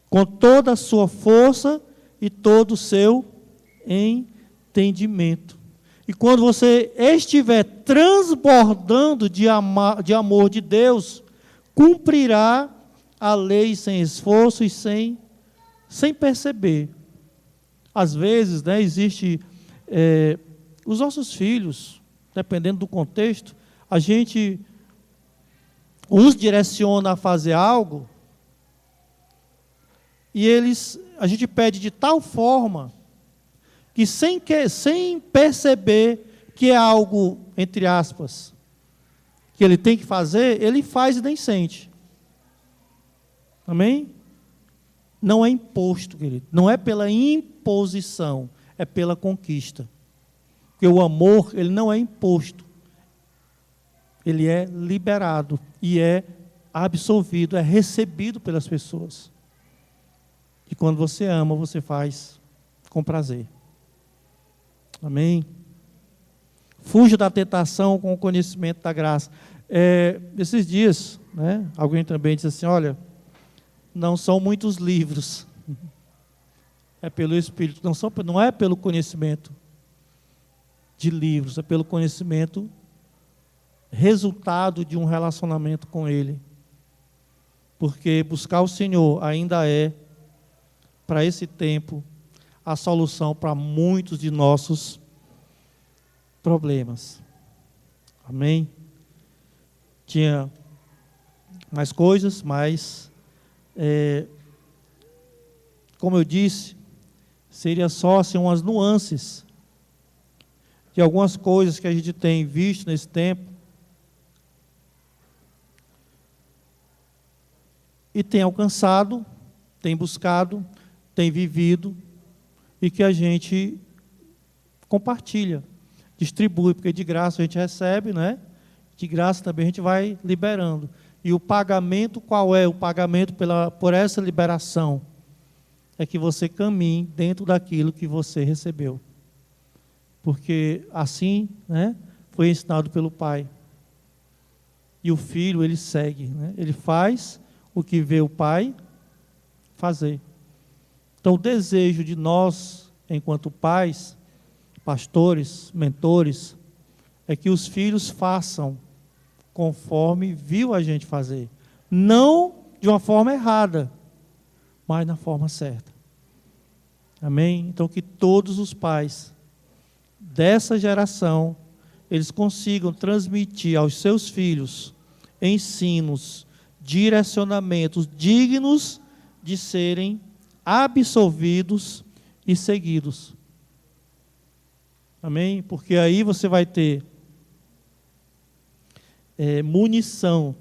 [SPEAKER 2] Com toda a sua força e todo o seu entendimento. E quando você estiver transbordando de amor de Deus, cumprirá a lei sem esforço e sem perceber. Às vezes, né, existe os nossos filhos, dependendo do contexto, a gente os direciona a fazer algo e a gente pede de tal forma que sem perceber que é algo, entre aspas, que ele tem que fazer, ele faz e nem sente. Amém? Não é imposto, querido. Não é pela imposição, é pela conquista. Porque o amor, ele não é imposto. Ele é liberado e é absolvido, é recebido pelas pessoas. E quando você ama, você faz com prazer. Amém? Fuja da tentação com o conhecimento da graça. Esses dias, né, alguém também disse assim, olha, não são muitos livros, é pelo Espírito, não é pelo conhecimento de livros, é pelo conhecimento resultado de um relacionamento com Ele. porque buscar o Senhor ainda é, para esse tempo, a solução para muitos de nossos problemas. Amém? Tinha mais coisas, mas, como eu disse, seria só assim, umas nuances de algumas coisas que a gente tem visto nesse tempo e tem alcançado, tem buscado, tem vivido e que a gente compartilha, distribui, porque de graça a gente recebe, né? De graça também a gente vai liberando. E o pagamento, qual é o pagamento por essa liberação? É que você caminhe dentro daquilo que você recebeu. Porque assim, né, foi ensinado pelo Pai. E o Filho, ele segue, né? Ele faz o que vê o Pai fazer. Então, o desejo de nós, enquanto pais, pastores, mentores, é que os filhos façam conforme viu a gente fazer. Não de uma forma errada, mas na forma certa. Amém? Então, que todos os pais dessa geração, eles consigam transmitir aos seus filhos ensinos, direcionamentos dignos de serem absolvidos e seguidos. Amém? Porque aí você vai ter munição,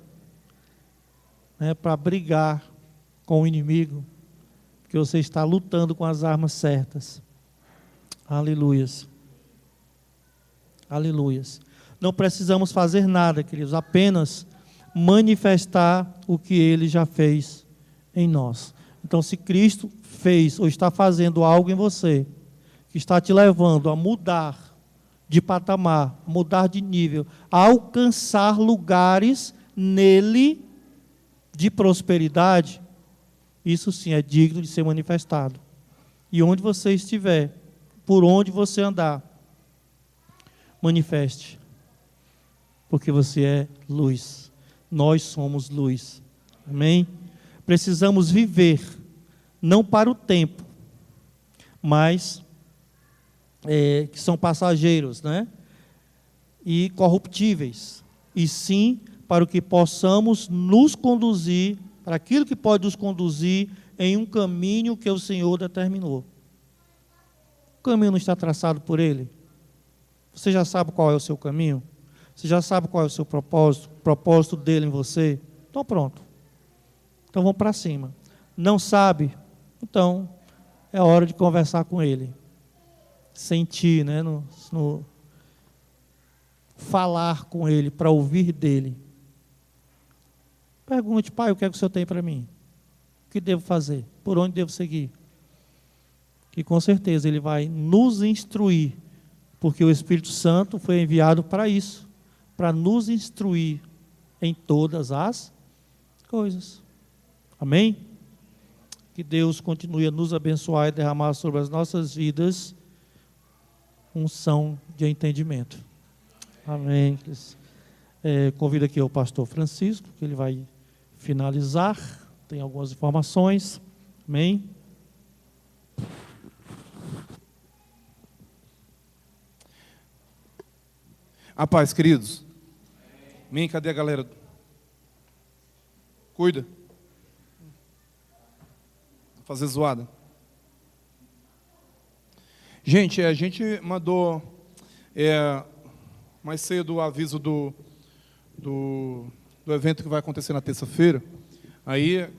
[SPEAKER 2] né, para brigar com o inimigo, porque você está lutando com as armas certas. Aleluias. Aleluias. Não precisamos fazer nada, queridos, apenas manifestar o que Ele já fez em nós. Então, se Cristo fez ou está fazendo algo em você, que está te levando a mudar de patamar, mudar de nível, a alcançar lugares nele de prosperidade, isso sim é digno de ser manifestado. E onde você estiver, por onde você andar, manifeste, porque você é luz. Nós somos luz. Amém? Precisamos viver, não para o tempo, mas que são passageiros, né? E corruptíveis, e sim para o que possamos nos conduzir, para aquilo que pode nos conduzir em um caminho que o Senhor determinou. O caminho não está traçado por Ele? Você já sabe qual é o seu caminho? Você já sabe qual é o seu propósito? O propósito dele em você? Então pronto. Então vamos para cima. Não sabe? Então é hora de conversar com Ele. Sentir, né? Falar com Ele, para ouvir dEle. Pergunte: Pai, o que é que o Senhor tem para mim? O que devo fazer? Por onde devo seguir? E com certeza Ele vai nos instruir, porque o Espírito Santo foi enviado para isso, para nos instruir em todas as coisas. Amém? Que Deus continue a nos abençoar e derramar sobre as nossas vidas unção de entendimento. Amém. Convido aqui o pastor Francisco, que ele vai finalizar, tem algumas informações. Amém.
[SPEAKER 3] A paz, queridos. Amém. Cadê a galera? Cuida. Vou fazer zoada. Gente, a gente mandou mais cedo o aviso do evento que vai acontecer na terça-feira. Aí, a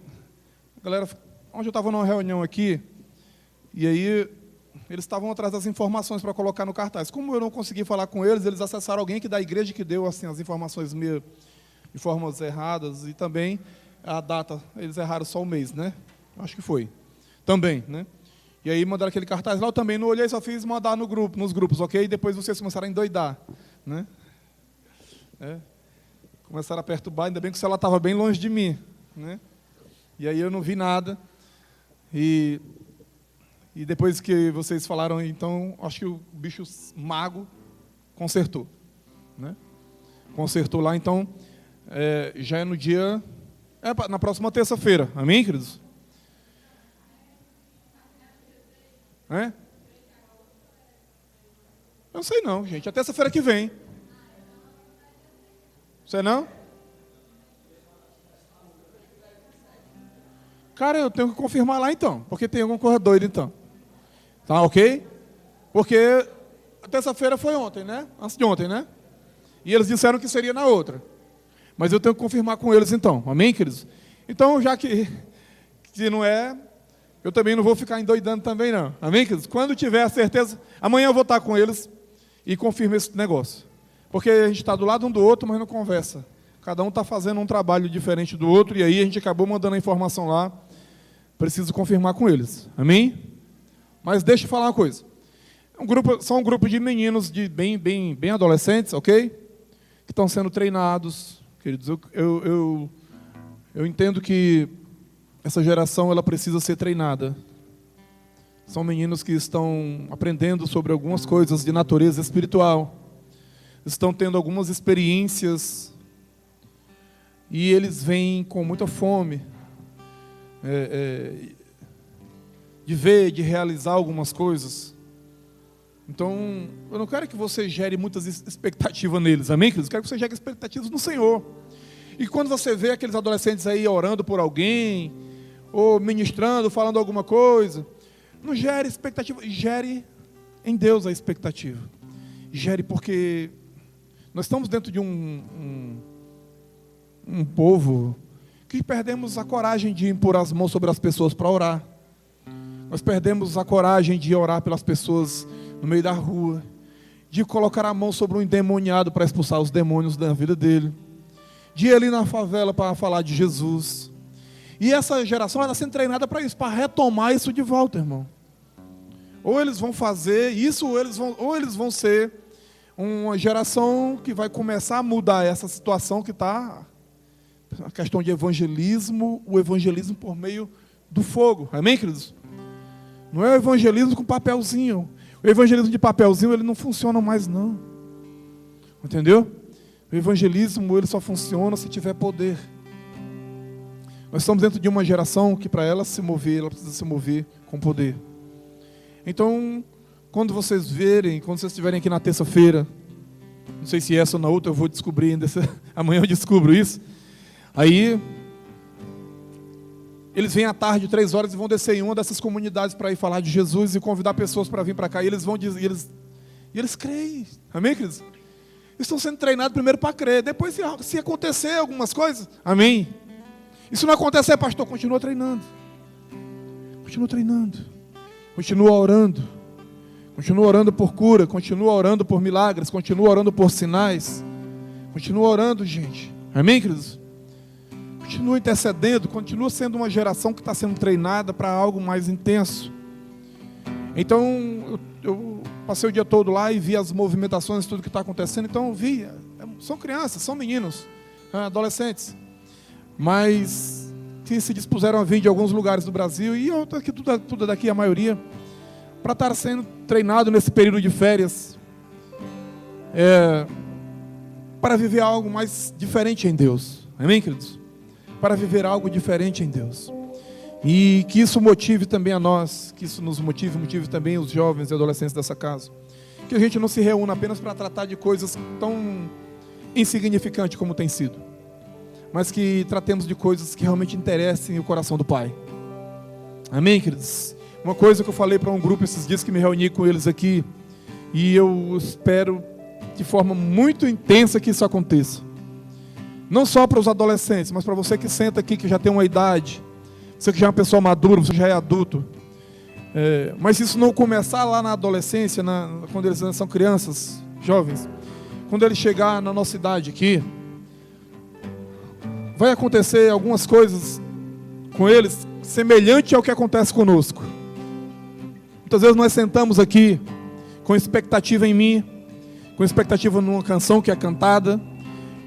[SPEAKER 3] galera, onde eu estava numa reunião aqui, e aí eles estavam atrás das informações para colocar no cartaz. Como eu não consegui falar com eles, eles acessaram alguém que da igreja que deu assim, as informações meio de formas erradas, e também a data, eles erraram só o mês, né? Acho que foi. Também, né? E aí mandaram aquele cartaz lá, eu também não olhei, só fiz mandar nos grupos, ok? E depois vocês começaram a endoidar, né? Começaram a perturbar, ainda bem que o celular estava bem longe de mim, né? E aí eu não vi nada. E depois que vocês falaram, então, acho que o bicho mago consertou, né? Consertou lá, então, já é no dia... na próxima terça-feira. Amém, queridos? É? Eu não sei não, gente. É terça-feira que vem. Sei não? Cara, eu tenho que confirmar lá então, porque tem alguma coisa doida então. Tá ok? Porque a terça-feira foi ontem, né? Antes de ontem, né? E eles disseram que seria na outra. Mas eu tenho que confirmar com eles então. Amém, queridos? Então, já que não é, eu também não vou ficar endoidando também não. Amém, queridos? Quando tiver a certeza, amanhã eu vou estar com eles e confirmo esse negócio. Porque a gente está do lado um do outro, mas não conversa. Cada um está fazendo um trabalho diferente do outro, e aí a gente acabou mandando a informação lá. Preciso confirmar com eles. Amém? Mas deixa eu falar uma coisa. São um grupo de meninos bem adolescentes, ok? Que estão sendo treinados. Queridos, eu entendo que essa geração ela precisa ser treinada. São meninos que estão aprendendo sobre algumas coisas de natureza espiritual. Estão tendo algumas experiências. E eles vêm com muita fome de ver, de realizar algumas coisas. Então, eu não quero que você gere muitas expectativas neles, amém, queridos? Eu quero que você gere expectativas no Senhor. E quando você vê aqueles adolescentes aí orando por alguém, ou ministrando, falando alguma coisa, não gere expectativa, gere em Deus a expectativa. Gere porque nós estamos dentro de um povo que perdemos a coragem de impor as mãos sobre as pessoas para orar. Nós perdemos a coragem de orar pelas pessoas no meio da rua, de colocar a mão sobre um endemoniado para expulsar os demônios da vida dele, de ir ali na favela para falar de Jesus. E essa geração está sendo treinada para isso, para retomar isso de volta, irmão. Ou eles vão fazer isso, ou eles vão ser uma geração que vai começar a mudar essa situação que está, a questão de evangelismo, o evangelismo por meio do fogo. Amém, queridos? Não é o evangelismo com papelzinho. O evangelismo de papelzinho, ele não funciona mais, não. Entendeu? O evangelismo, ele só funciona se tiver poder. Nós estamos dentro de uma geração que, para ela se mover, ela precisa se mover com poder. Então, quando vocês estiverem aqui na terça-feira, não sei se essa ou na outra, eu vou descobrir ainda, amanhã eu descubro isso. Aí, eles vêm à tarde, 3 horas, e vão descer em uma dessas comunidades para ir falar de Jesus e convidar pessoas para vir para cá. E eles vão dizer, eles creem. Amém, queridos? Eles estão sendo treinados primeiro para crer. Depois, se acontecer algumas coisas, amém. E se não acontecer, pastor, continua treinando. Continua treinando. Continua orando. Continua orando por cura. Continua orando por milagres. Continua orando por sinais. Continua orando, gente. Amém, queridos? Continua intercedendo, continua sendo uma geração que está sendo treinada para algo mais intenso. Então, eu passei o dia todo lá e vi as movimentações, tudo que está acontecendo. Então, eu vi, são crianças, são meninos, adolescentes, mas que se dispuseram a vir de alguns lugares do Brasil, e eu, tudo daqui, a maioria, para estar sendo treinado nesse período de férias, para viver algo mais diferente em Deus. Amém, queridos? Para viver algo diferente em Deus. E que isso motive também a nós, que isso nos motive também os jovens e adolescentes dessa casa. Que a gente não se reúna apenas para tratar de coisas tão insignificantes como tem sido, mas que tratemos de coisas que realmente interessem o coração do Pai. Amém, queridos? Uma coisa que eu falei para um grupo esses dias que me reuni com eles aqui, e eu espero de forma muito intensa que isso aconteça. Não só para os adolescentes, mas para você que senta aqui, que já tem uma idade, você que já é uma pessoa madura, você já é adulto. Mas se isso não começar lá na adolescência, quando eles são crianças, jovens, quando ele chegar na nossa idade aqui, vai acontecer algumas coisas com eles semelhante ao que acontece conosco. Muitas vezes nós sentamos aqui com expectativa em mim, com expectativa numa canção que é cantada,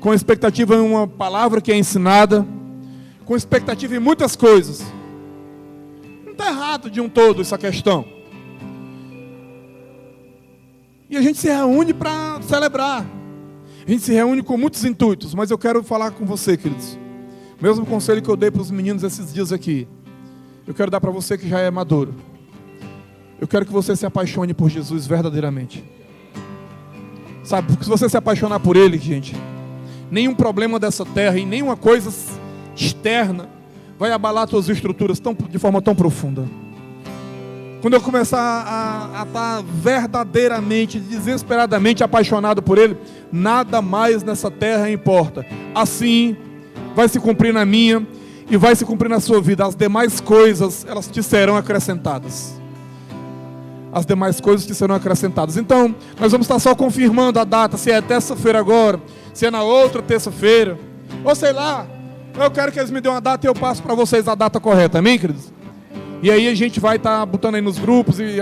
[SPEAKER 3] com expectativa em uma palavra que é ensinada, com expectativa em muitas coisas. Não está errado de um todo essa questão. E a gente se reúne para celebrar. A gente se reúne com muitos intuitos, mas eu quero falar com você, queridos. O mesmo conselho que eu dei para os meninos esses dias aqui, eu quero dar para você que já é maduro. Eu quero que você se apaixone por Jesus verdadeiramente. Sabe, porque se você se apaixonar por Ele, gente, nenhum problema dessa terra e nenhuma coisa externa vai abalar suas estruturas de forma tão profunda. Quando eu começar a estar verdadeiramente, desesperadamente apaixonado por Ele, nada mais nessa terra importa. Assim vai se cumprir na minha e vai se cumprir na sua vida. As demais coisas, elas te serão acrescentadas. As demais coisas te serão acrescentadas. Então, nós vamos estar só confirmando a data, se é terça-feira agora, se é na outra terça-feira, ou sei lá. Eu quero que eles me dêem uma data e eu passo para vocês a data correta, amém, queridos? E aí a gente vai estar botando aí nos grupos e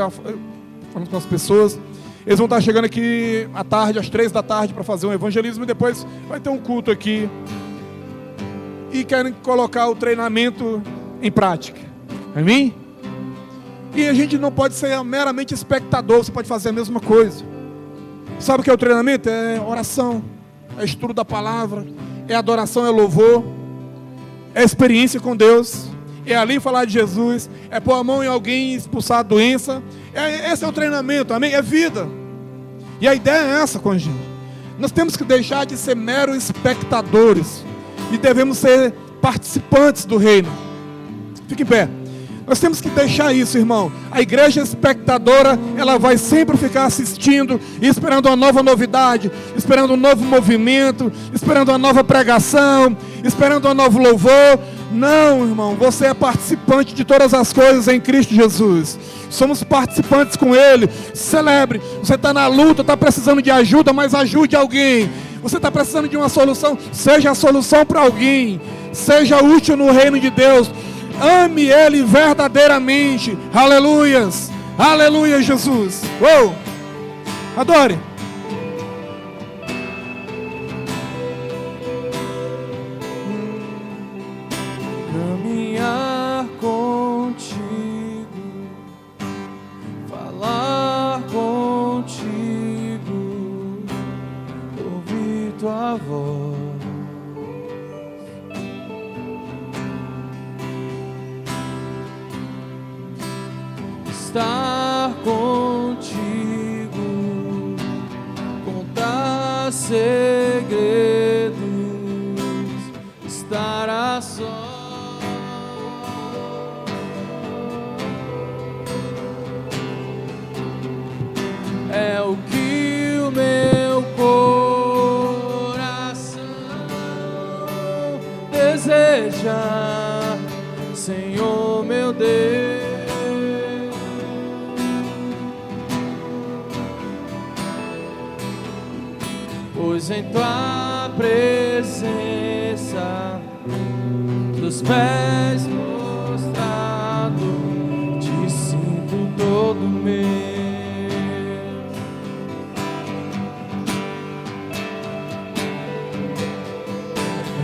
[SPEAKER 3] falando com as pessoas. Eles vão estar chegando aqui à tarde, às 3 da tarde, para fazer um evangelismo, e depois vai ter um culto aqui. E querem colocar o treinamento em prática, amém? E a gente não pode ser meramente espectador, você pode fazer a mesma coisa. Sabe o que é o treinamento? É oração, é estudo da palavra, é adoração, é louvor, é experiência com Deus, é ali falar de Jesus, é pôr a mão em alguém e expulsar a doença. Esse é o treinamento, amém? É vida. E a ideia é essa com a gente. Nós temos que deixar de ser meros espectadores e devemos ser participantes do reino. Fique em pé. Nós temos que deixar isso, irmão. A igreja espectadora, ela vai sempre ficar assistindo e esperando uma nova novidade, esperando um novo movimento, esperando uma nova pregação, esperando um novo louvor. Não, irmão, você é participante de todas as coisas em Cristo Jesus. Somos participantes com Ele. Celebre. Você está na luta, está precisando de ajuda, mas ajude alguém. Você está precisando de uma solução, seja a solução para alguém. Seja útil no reino de Deus. Ame Ele verdadeiramente. Aleluias. Aleluia, Jesus. Uou. Adore.
[SPEAKER 4] Caminhar contigo, falar contigo, ouvir tua voz. Estar contigo, contar segredos, estar a sós. É o que o meu coração deseja, Senhor meu Deus. Pois em tua presença, dos pés mostrado, te sinto todo meu.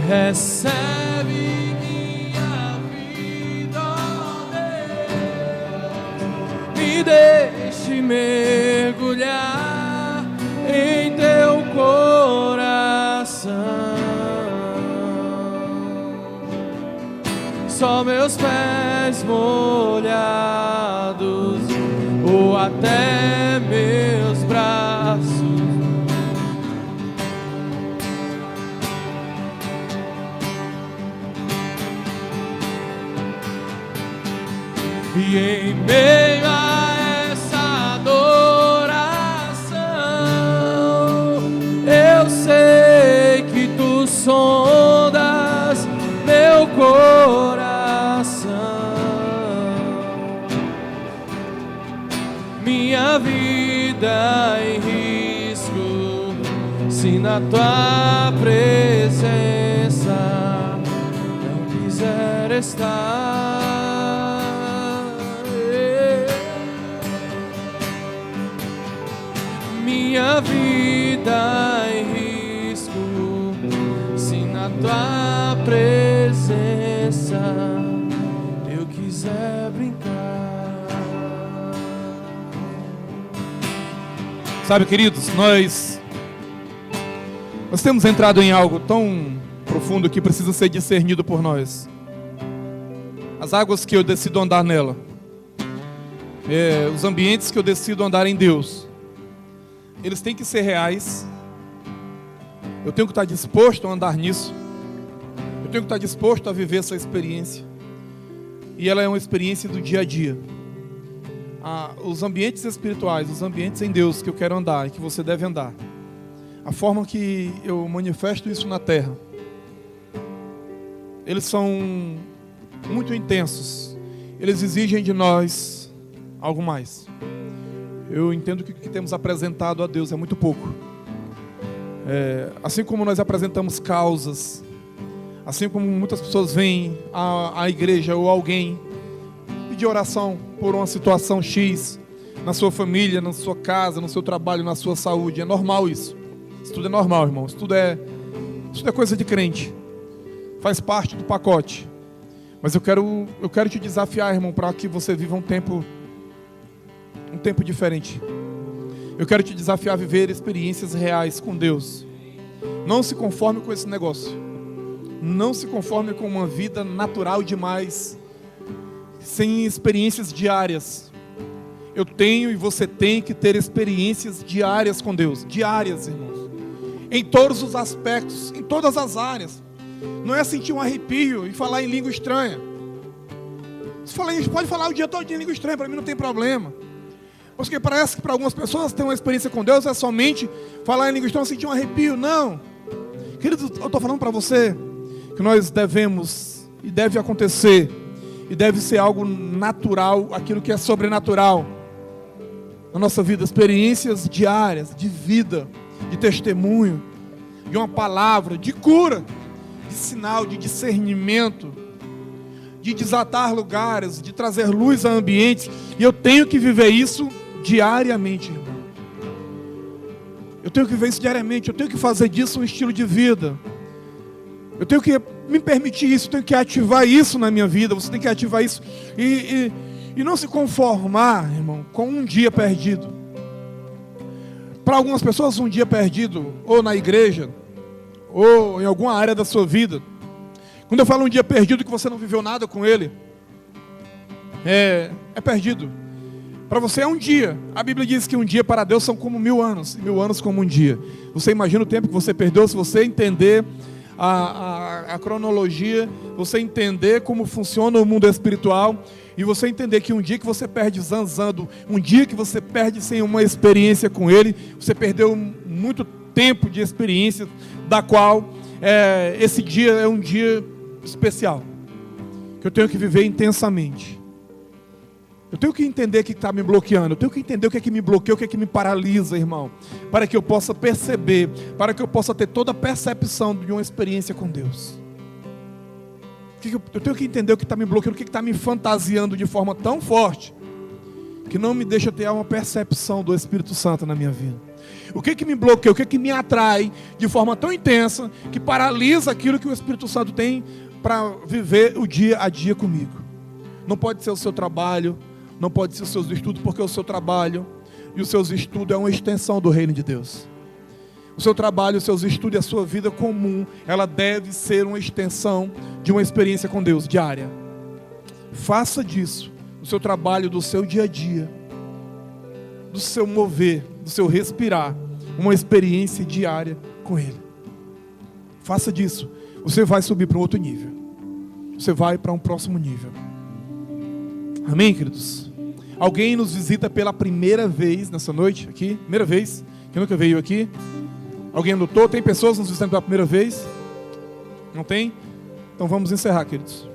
[SPEAKER 4] Recebe minha vida, ó Deus, me deixe mergulhar em teu coração. Só meus pés molhados ou até meus braços e em meio a essa adoração, eu sei que tu sondas meu coração. Minha vida em risco, se na tua presença não quiser estar. Minha vida em risco, se na tua presença eu quiser brincar.
[SPEAKER 3] Sabe, queridos, nós temos entrado em algo tão profundo que precisa ser discernido por nós. As águas que eu decido andar nela, os ambientes que eu decido andar em Deus, eles têm que ser reais. Eu tenho que estar disposto a andar nisso. Eu tenho que estar disposto a viver essa experiência. E ela é uma experiência do dia a dia. Os ambientes espirituais, os ambientes em Deus que eu quero andar e que você deve andar, a forma que eu manifesto isso na terra, eles são muito intensos. Eles exigem de nós algo mais. Eu entendo que o que temos apresentado a Deus é muito pouco. Assim como nós apresentamos causas, assim como muitas pessoas vêm à igreja ou alguém pedir oração por uma situação X, na sua família, na sua casa, no seu trabalho, na sua saúde, é normal isso. Isso tudo é normal, irmão. Isso tudo é coisa de crente. Faz parte do pacote. Mas eu quero te desafiar, irmão, para que você viva um tempo diferente. Eu quero te desafiar a viver experiências reais com Deus. Não se conforme com esse negócio. Não se conforme com uma vida natural demais, sem experiências diárias. Eu tenho e você tem que ter experiências diárias com Deus. Diárias, irmãos. Em todos os aspectos, em todas as áreas. Não é sentir um arrepio e falar em língua estranha. Você pode falar o dia todo em língua estranha, para mim não tem problema. Porque parece que para algumas pessoas ter uma experiência com Deus é somente falar em língua estranha, sentir um arrepio. Não. Querido, eu estou falando para você que nós devemos, e deve acontecer, e deve ser algo natural, aquilo que é sobrenatural na nossa vida, experiências diárias, de vida, de testemunho, de uma palavra, de cura, de sinal, de discernimento, de desatar lugares, de trazer luz a ambientes, e eu tenho que viver isso diariamente, irmão. Eu tenho que viver isso diariamente, eu tenho que fazer disso um estilo de vida. Eu tenho que me permitir isso, eu tenho que ativar isso na minha vida, você tem que ativar isso. E não se conformar, irmão, com um dia perdido. Para algumas pessoas, um dia perdido, ou na igreja, ou em alguma área da sua vida. Quando eu falo um dia perdido, que você não viveu nada com ele, é perdido. Para você é um dia. A Bíblia diz que um dia para Deus são como 1000 anos, 1000 anos como um dia. Você imagina o tempo que você perdeu, se você entender a cronologia, você entender como funciona o mundo espiritual, e você entender que um dia que você perde zanzando, um dia que você perde sem uma experiência com ele, você perdeu muito tempo de experiência, da qual esse dia é um dia especial, que eu tenho que viver intensamente. Eu tenho que entender o que está me bloqueando. Eu tenho que entender o que é que me bloqueia, o que é que me paralisa, irmão. Para que eu possa perceber, para que eu possa ter toda a percepção de uma experiência com Deus. Eu tenho que entender o que está me bloqueando, o que está me fantasiando de forma tão forte, que não me deixa ter uma percepção do Espírito Santo na minha vida. O que que me bloqueia, o que que me atrai de forma tão intensa, que paralisa aquilo que o Espírito Santo tem para viver o dia a dia comigo. Não pode ser o seu trabalho, não pode ser os seus estudos, porque o seu trabalho e os seus estudos é uma extensão do reino de Deus. O seu trabalho, os seus estudos e a sua vida comum, ela deve ser uma extensão de uma experiência com Deus diária. Faça disso, do seu trabalho, do seu dia a dia, do seu mover, do seu respirar, uma experiência diária com Ele. Faça disso. Você vai subir para um outro nível. Você vai para um próximo nível. Amém, queridos? Alguém nos visita pela primeira vez nessa noite aqui? Primeira vez? Quem nunca veio aqui? Alguém anotou? Tem pessoas nos visitando pela primeira vez? Não tem? Então vamos encerrar, queridos.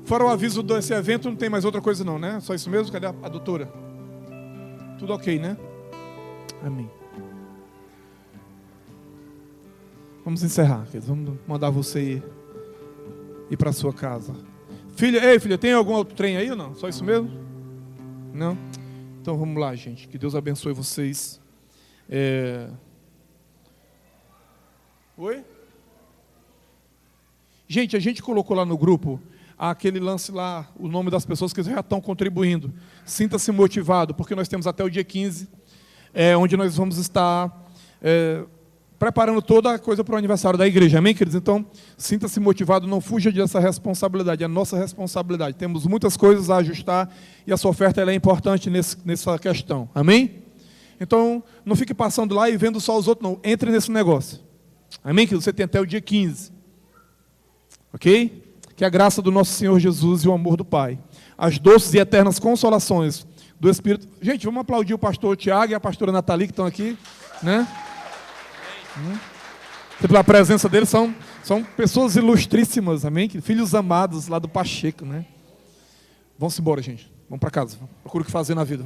[SPEAKER 3] Fora o aviso desse evento, não tem mais outra coisa não, né? Só isso mesmo? Cadê a doutora? Tudo ok, né? Amém. Vamos encerrar, queridos. Vamos mandar você ir para a sua casa. Filha, tem algum outro trem aí ou não? Só isso mesmo? Não? Então vamos lá, gente. Que Deus abençoe vocês. Oi? Gente, a gente colocou lá no grupo aquele lance lá, o nome das pessoas que já estão contribuindo. Sinta-se motivado, porque nós temos até o dia 15 onde nós vamos estar preparando toda a coisa para o aniversário da igreja. Amém, queridos? Então, sinta-se motivado, não fuja dessa responsabilidade, é nossa responsabilidade. Temos muitas coisas a ajustar e a sua oferta ela é importante nessa questão. Amém? Então, não fique passando lá e vendo só os outros, não. Entre nesse negócio. Amém, queridos? Você tem até o dia 15. Ok? Que a graça do nosso Senhor Jesus e o amor do Pai, as doces e eternas consolações do Espírito... Gente, vamos aplaudir o pastor Tiago e a pastora Nathalie que estão aqui, né? Pela presença deles, são pessoas ilustríssimas, amém? Filhos amados lá do Pacheco, né? Vamos embora, gente. Vamos para casa. Procura o que fazer na vida.